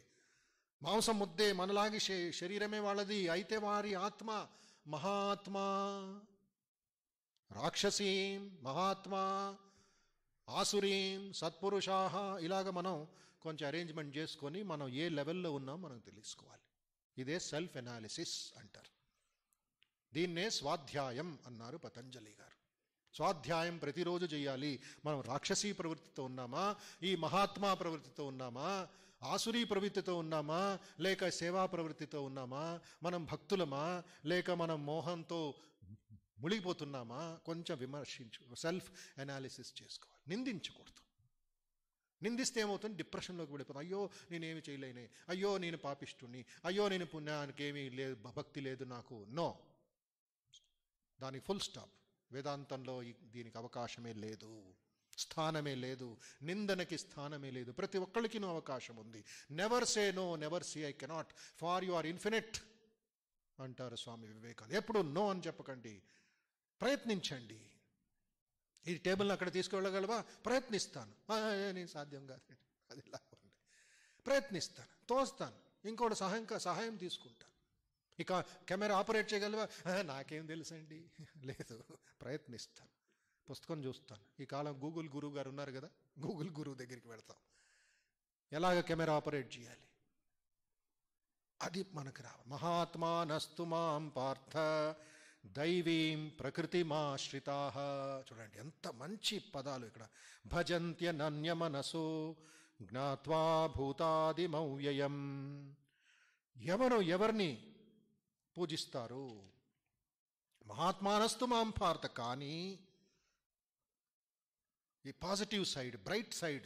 Speaker 1: మాంసం ముద్దే, మనలాగి శరీరమే వాళ్ళది. అయితే వారి ఆత్మ మహాత్మా, రాక్షసీం మహాత్మా, ఆసురీం సత్పురుషాః. ఇలాగ మనం కొంచెం అరేంజ్మెంట్ చేసుకొని మనం ఏ లెవెల్లో ఉన్నాం మనం తెలుసుకోవాలి. ఇదే సెల్ఫ్ ఎనాలిసిస్ అంటారు. దీన్నే స్వాధ్యాయం అన్నారు పతంజలి గారు. స్వాధ్యాయం ప్రతిరోజు చేయాలి. మనం రాక్షసీ ప్రవృత్తితో ఉన్నామా, ఈ మహాత్మా ప్రవృత్తితో ఉన్నామా, ఆసురీ ప్రవృత్తితో ఉన్నామా, లేక సేవా ప్రవృత్తితో ఉన్నామా, మనం భక్తులమా, లేక మనం మోహంతో మునిగిపోతున్నామా, కొంచెం విమర్శించు, సెల్ఫ్ అనాలిసిస్ చేసుకోవాలి. నిందించకూడదు. నిందిస్తే ఏమవుతుంది? డిప్రెషన్లోకి వెళ్ళిపోతాం. అయ్యో నేనేమి చేయలేనే, అయ్యో నేను పాపిష్టుని, అయ్యో నేను పుణ్యానికి ఏమీ లేదు, భక్తి లేదు నాకు. నో, దానికి ఫుల్ స్టాప్. వేదాంతంలో దీనికి అవకాశమే లేదు, స్థానమే లేదు, నిందనకి స్థానమే లేదు. ప్రతి ఒక్కరికి అవకాశం ఉంది. Never say no, never say I cannot, for you are infinite అంటారు స్వామి వివేకానంద. ఎప్పుడు నో అని చెప్పకండి, ప్రయత్నించండి. ఈ టేబుల్ని అక్కడ తీసుకువెళ్ళగలవా? ప్రయత్నిస్తాను. నేను సాధ్యం కాదండి, అది లాభండి. ప్రయత్నిస్తాను, తోస్తాను, ఇంకోటి సహాయం తీసుకుంటాను. ఇక కెమెరా ఆపరేట్ చేయగలవా? నాకేం తెలుసండి, లేదు, ప్రయత్నిస్తాను. పుస్తకం చూస్తాను. ఈ కాలం గూగుల్ గురువు గారు ఉన్నారు కదా, గూగుల్ గురువు దగ్గరికి వెళ్తాం. ఎలాగ కెమెరా ఆపరేట్ చేయాలి అది మనకు రావాలి. మహాత్మానస్తు మాం పార్థ దైవీం ప్రకృతిమాశ్రితాః. చూడండి ఎంత మంచి పదాలు ఇక్కడ. భజంత్యనన్యమనసో జ్ఞాత్వా భూతాదిమవ్యయం. ఎవరిని పూజిస్తారు? మహాత్మానస్తు మాం పార్థ. కానీ ఈ పాజిటివ్ సైడ్, బ్రైట్ సైడ్,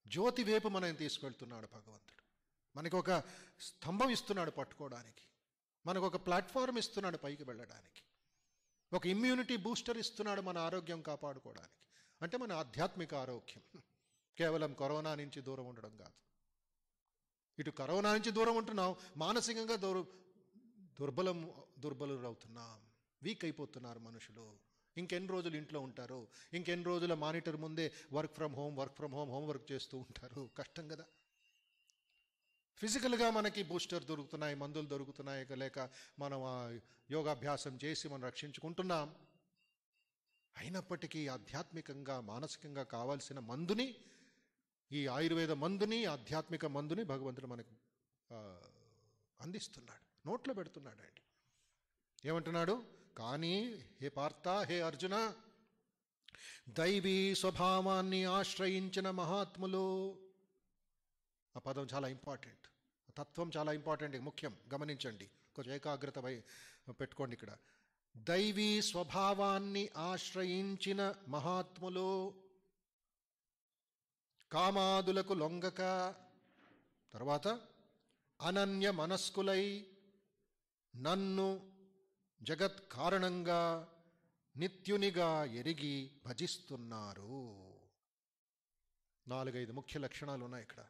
Speaker 1: జ్యోతి వైపు మనం తీసుకెళ్తున్నాడు భగవంతుడు. మనకు ఒక స్తంభం ఇస్తున్నాడు పట్టుకోవడానికి, మనకు ఒక ప్లాట్ఫామ్ ఇస్తున్నాడు పైకి వెళ్ళడానికి, ఒక ఇమ్యూనిటీ బూస్టర్ ఇస్తున్నాడు మన ఆరోగ్యం కాపాడుకోవడానికి. అంటే మన ఆధ్యాత్మిక ఆరోగ్యం కేవలం కరోనా నుంచి దూరం ఉండడం కాదు. ఇటు కరోనా నుంచి దూరం ఉంటున్నాం, మానసికంగా దుర్బలు అవుతున్నాం, వీక్ అయిపోతున్నారు మనుషులు. ఇంకెన్ని రోజులు ఇంట్లో ఉంటారు? ఇంకెన్ని రోజుల మానిటర్ ముందే వర్క్ ఫ్రమ్ హోమ్ హోంవర్క్ చేస్తూ ఉంటారు? కష్టం కదా. ఫిజికల్గా మనకి బూస్టర్ దొరుకుతున్నాయి, మందులు దొరుకుతున్నాయి, లేక మనం యోగాభ్యాసం చేసి మనం రక్షించుకుంటున్నాం. అయినప్పటికీ ఆధ్యాత్మికంగా, మానసికంగా కావాల్సిన మందుని, ఈ ఆయుర్వేద మందుని, ఆధ్యాత్మిక మందుని భగవంతుడు మనకు అందిస్తున్నాడు, నోట్లో పెడుతున్నాడు అండి. ఏమంటున్నాడు? కానీ హే పార్థ, హే అర్జున, దైవీ స్వభావాన్ని ఆశ్రయించిన మహాత్ములు. ఆ పదం చాలా ఇంపార్టెంట్, తత్వం చాలా ఇంపార్టెంట్, ముఖ్యం, గమనించండి, కొంచెం ఏకాగ్రత పెట్టుకోండి ఇక్కడ. దైవీ స్వభావాన్ని ఆశ్రయించిన మహాత్ములు, కామాదులకు లొంగక, తర్వాత అనన్య మనస్కులై, నన్ను జగత్ కారణంగా నిత్యునిగా ఎరిగి భజిస్తున్నారు. 4-5 ముఖ్య లక్షణాలు ఉన్నాయి ఇక్కడ.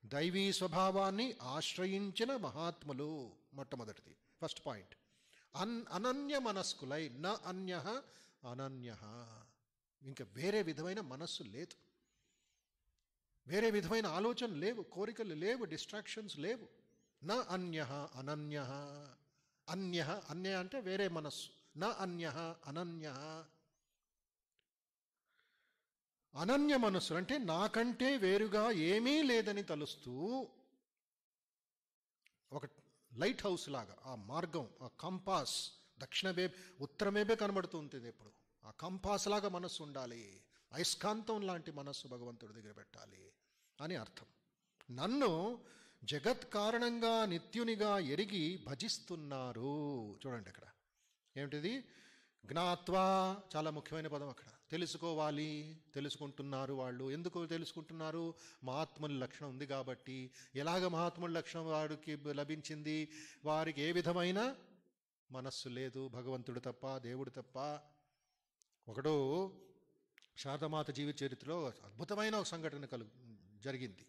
Speaker 1: దైవీ స్వభావాన్ని ఆశ్రయించిన మహాత్ములు మొట్టమొదటిది, ఫస్ట్ పాయింట్. అనన్య మనస్కులై, న అన్య అనన్య, ఇంకా వేరే విధమైన మనస్సు లేదు, వేరే విధమైన ఆలోచన లేవు, కోరికలు లేవు, డిస్ట్రాక్షన్స్ లేవు. న అన్య అనన్య, అన్య అన్య అంటే వేరే మనస్సు, న అన్య అనన్య. అనన్య మనస్సు అంటే నాకంటే వేరుగా ఏమీ లేదని తలుస్తూ, ఒక లైట్ హౌస్ లాగా ఆ మార్గం, ఆ కంపాస్, ఉత్తరమేబే కనబడుతూ ఉంటుంది ఎప్పుడు. ఆ కంపాస్ లాగా మనస్సు ఉండాలి, అయస్కాంతం లాంటి మనస్సు భగవంతుడి దగ్గర పెట్టాలి అని అర్థం. నన్ను జగత్ కారణంగా నిత్యునిగా ఎరిగి భజిస్తున్నారు. చూడండి అక్కడ ఏమిటిది, జ్ఞాత్వా, చాలా ముఖ్యమైన పదం అక్కడ. తెలుసుకోవాలి, తెలుసుకుంటున్నారు. వాళ్ళు ఎందుకు తెలుసుకుంటున్నారు? మహాత్ముల లక్షణం ఉంది కాబట్టి. ఎలాగ మహాత్ముల లక్షణం వాడికి లభించింది? వారికి ఏ విధమైన మనస్సు లేదు, భగవంతుడు తప్ప, దేవుడు తప్ప. ఒకడు శారదామాత జీవిత చరిత్రలో అద్భుతమైన ఒక సంఘటన జరిగింది.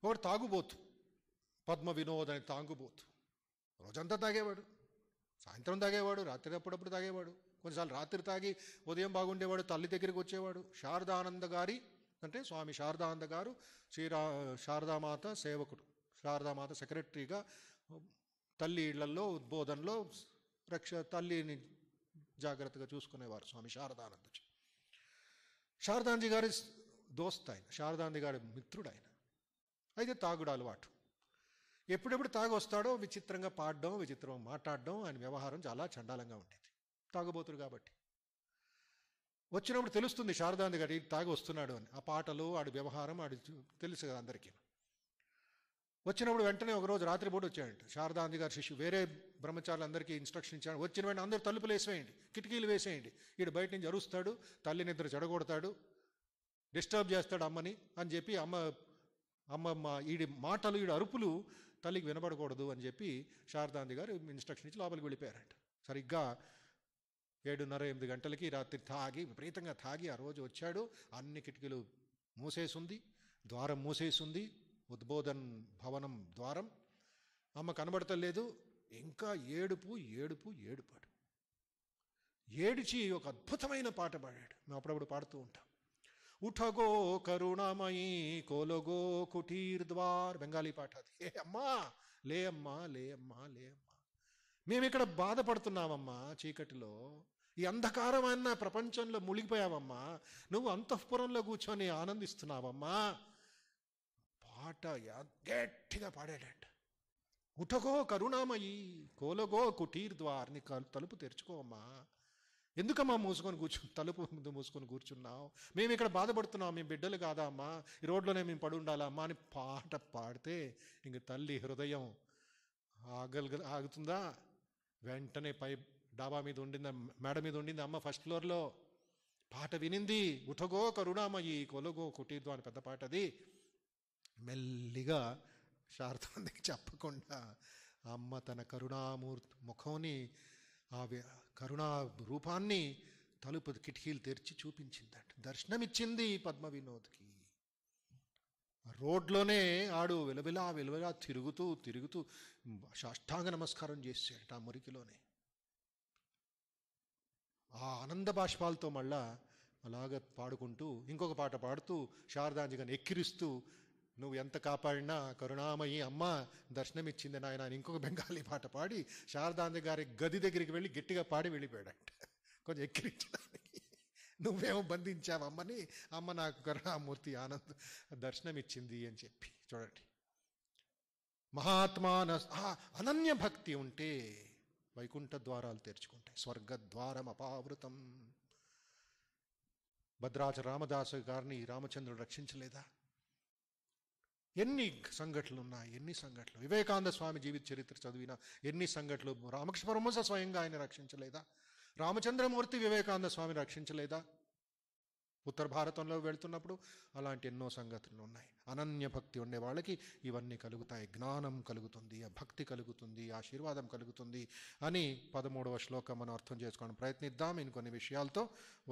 Speaker 1: ఒకడు తాగుబోతు, పద్మ వినోద్ అని తాగుబోతు. రోజంతా తాగేవాడు, సాయంత్రం తాగేవాడు, రాత్రి అప్పుడప్పుడు తాగేవాడు. కొన్నిసార్లు రాత్రి తాగి ఉదయం బాగుండేవాడు, తల్లి దగ్గరికి వచ్చేవాడు. శారదానంద గారి అంటే స్వామి శారదానంద గారు శారదామాత సేవకుడు, శారదామాత సెక్రటరీగా తల్లి ఇళ్లలో ఉద్బోధనలో తల్లిని జాగ్రత్తగా చూసుకునేవారు స్వామి శారదానందజీ. శారదానందజీ గారి దోస్త్ ఆయన, శారదానంద గారి మిత్రుడు ఆయన. అయితే తాగుడు అలవాటు. ఎప్పుడెప్పుడు తాగి వస్తాడో విచిత్రంగా పాడడం, విచిత్రంగా మాట్లాడడం, ఆయన వ్యవహారం చాలా చండాలంగా ఉండేది. తాగబోతుడు కాబట్టి వచ్చినప్పుడు తెలుస్తుంది శారదానంద గారి తాగి వస్తున్నాడు అని. ఆ పాటలు, ఆడి వ్యవహారం ఆడి తెలుసు కదా అందరికీ. వచ్చినప్పుడు వెంటనే ఒకరోజు రాత్రిపూట వచ్చాడంట శారదానంద గారి శిష్యు. వేరే బ్రహ్మచారులందరికీ ఇన్స్ట్రక్షన్ ఇచ్చాడు, వచ్చిన వెంటనే అందరూ తలుపులు వేసేయండి, కిటికీలు వేసేయండి, ఈడు బయట నుంచి అరుస్తాడు, తల్లి నిద్ర చెడగొడతాడు, డిస్టర్బ్ చేస్తాడు అమ్మని అని చెప్పి, అమ్మ ఈడి మాటలు, ఈడు అరుపులు తల్లికి వినబడకూడదు అని చెప్పి శారదానంద గారు ఇన్స్ట్రక్షన్ ఇచ్చి లోపలికి వెళ్ళిపోయారంట. సరిగ్గా 7:30-8 గంటలకి రాత్రి తాగి, విపరీతంగా తాగి ఆ రోజు వచ్చాడు. అన్ని కిటికీలు మూసేసుంది, ద్వారం మూసేసుంది, ఉద్బోధన్ భవనం ద్వారం. అమ్మ కనబడతలేదు. ఇంకా ఏడుపు ఏడుపు ఏడుపాడు. ఏడిచి ఒక అద్భుతమైన పాట పాడాడు. మేము అప్పుడప్పుడు పాడుతూ ఉంటాం. ఉఠగో కరుణామయీ కోలగో కుటీర్ ద్వార్, బెంగాలీ పాట అది. ఏ అమ్మా, లే అమ్మా, లే అమ్మా, లే అమ్మా, మేమిక్కడ బాధపడుతున్నామమ్మా, చీకటిలో ఈ అంధకారమైన ప్రపంచంలో మునిగిపోయావమ్మా, నువ్వు అంతఃపురంలో కూర్చొని ఆనందిస్తున్నావమ్మా. పాట గట్టిగా పాడాడంట. ఉఠగో కరుణామయీ కోలగో కుటీర్ ద్వార్, నీ తలుపు తెరుచుకోవమ్మా, ఎందుకమ్మా తలుపు ముందు మూసుకొని కూర్చున్నావు, మేము ఇక్కడ బాధపడుతున్నాం, మేము బిడ్డలు కాదా అమ్మా, ఈ రోడ్లోనే మేము పడి ఉండాలా అమ్మా అని పాట పాడితే ఇంక తల్లి హృదయం ఆగుతుందా? వెంటనే పై డాబా మీద ఉండింది, మేడ మీద ఉండింది అమ్మ, ఫస్ట్ ఫ్లోర్లో. పాట వినింది. ఉఠగో కరుణామయీ కొలగో కుటీర్దో అని పెద్ద పాట అది. మెల్లిగా శారదానికి చెప్పకుండా అమ్మ తన ముఖంని, ఆ కరుణా రూపాన్ని తలుపు కిటికీలు తెరిచి చూపించిందట. దర్శనమిచ్చింది పద్మ వినోద్కి. రోడ్లోనే ఆడు విలవిలా తిరుగుతూ తిరుగుతూ సాష్టాంగ నమస్కారం చేశాడట ఆ మురికిలోనే. ఆ ఆనంద బాష్పాలతో మళ్ళా అలాగ పాడుకుంటూ ఇంకొక పాట పాడుతూ శారదాంజీ గారిని ఎక్కిరిస్తూ, నువ్వు ఎంత కాపాడినా కరుణామయి అమ్మ దర్శనమిచ్చింది నాయన అని ఇంకొక బెంగాలీ పాట పాడి శారదాంజీ గారి గది దగ్గరికి వెళ్ళి గట్టిగా పాడి వెళ్ళిపోయాడంట, కొంచెం ఎక్కిరించడానికి. నువ్వేమో బంధించావమ్మని, అమ్మ నాకు కరుణామూర్తి దర్శనమిచ్చింది అని చెప్పి. చూడండి, మహాత్మాన అనన్య భక్తి ఉంటే వైకుంఠ ద్వారాలు తెరుచుకుంటాయి. స్వర్గద్వారం అపావృతం. భద్రాచల రామదాసు గారిని రామచంద్రుడు రక్షించలేదా? ఎన్ని సంఘటనలు ఉన్నాయి, ఎన్ని సంఘటనలు. వివేకానంద స్వామి జీవిత చరిత్ర చదివిన ఎన్ని సంఘటనలు. రామకృష్ణ పరమహంస స్వయంగా ఆయన రక్షించలేదా? రామచంద్రమూర్తి వివేకానంద స్వామిని రక్షించలేదా? ఉత్తర భారతంలో వెళ్తున్నప్పుడు అలాంటి ఎన్నో సంగతులు ఉన్నాయి. అనన్య భక్తి ఉండే వాళ్ళకి ఇవన్నీ కలుగుతాయి. జ్ఞానం కలుగుతుంది, ఆ భక్తి కలుగుతుంది, ఆశీర్వాదం కలుగుతుంది అని 13వ శ్లోకం మనం అర్థం చేసుకోవడం ప్రయత్నిద్దాం. ఇంకొన్ని విషయాలతో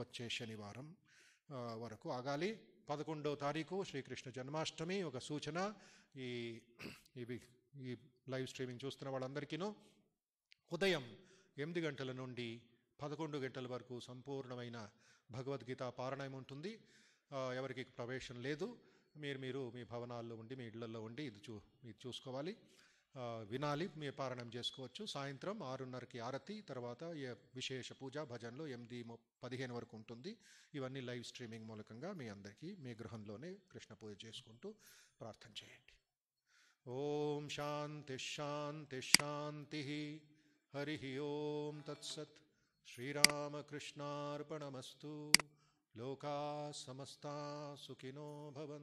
Speaker 1: వచ్చే శనివారం వరకు ఆగాలి. 11వ తారీఖు శ్రీకృష్ణ జన్మాష్టమి. ఒక సూచన, ఈ లైవ్ స్ట్రీమింగ్ చూస్తున్న వాళ్ళందరికీను ఉదయం 8 గంటల నుండి 11 గంటల వరకు సంపూర్ణమైన భగవద్గీత పారాయణం ఉంటుంది. ఎవరికి ప్రవేశం లేదు. మీరు మీ భవనాల్లో ఉండి, మీ ఇళ్లలో ఉండి ఇది చూసుకోవాలి, వినాలి, మీ పారాయణం చేసుకోవచ్చు. సాయంత్రం 6:30కి ఆరతి, తర్వాత విశేష పూజ భజనలు 8:15 వరకు ఉంటుంది. ఇవన్నీ లైవ్ స్ట్రీమింగ్ మూలకంగా మీ అందరికీ మీ గృహంలోనే కృష్ణ పూజ చేసుకుంటూ ప్రార్థన చేయండి. ఓం శాంతి శాంతి శాంతి. హరి ఓం తత్సత్. శ్రీరామకృష్ణార్పణమస్తు. లోకా సమస్తా సుఖినో భవంతు.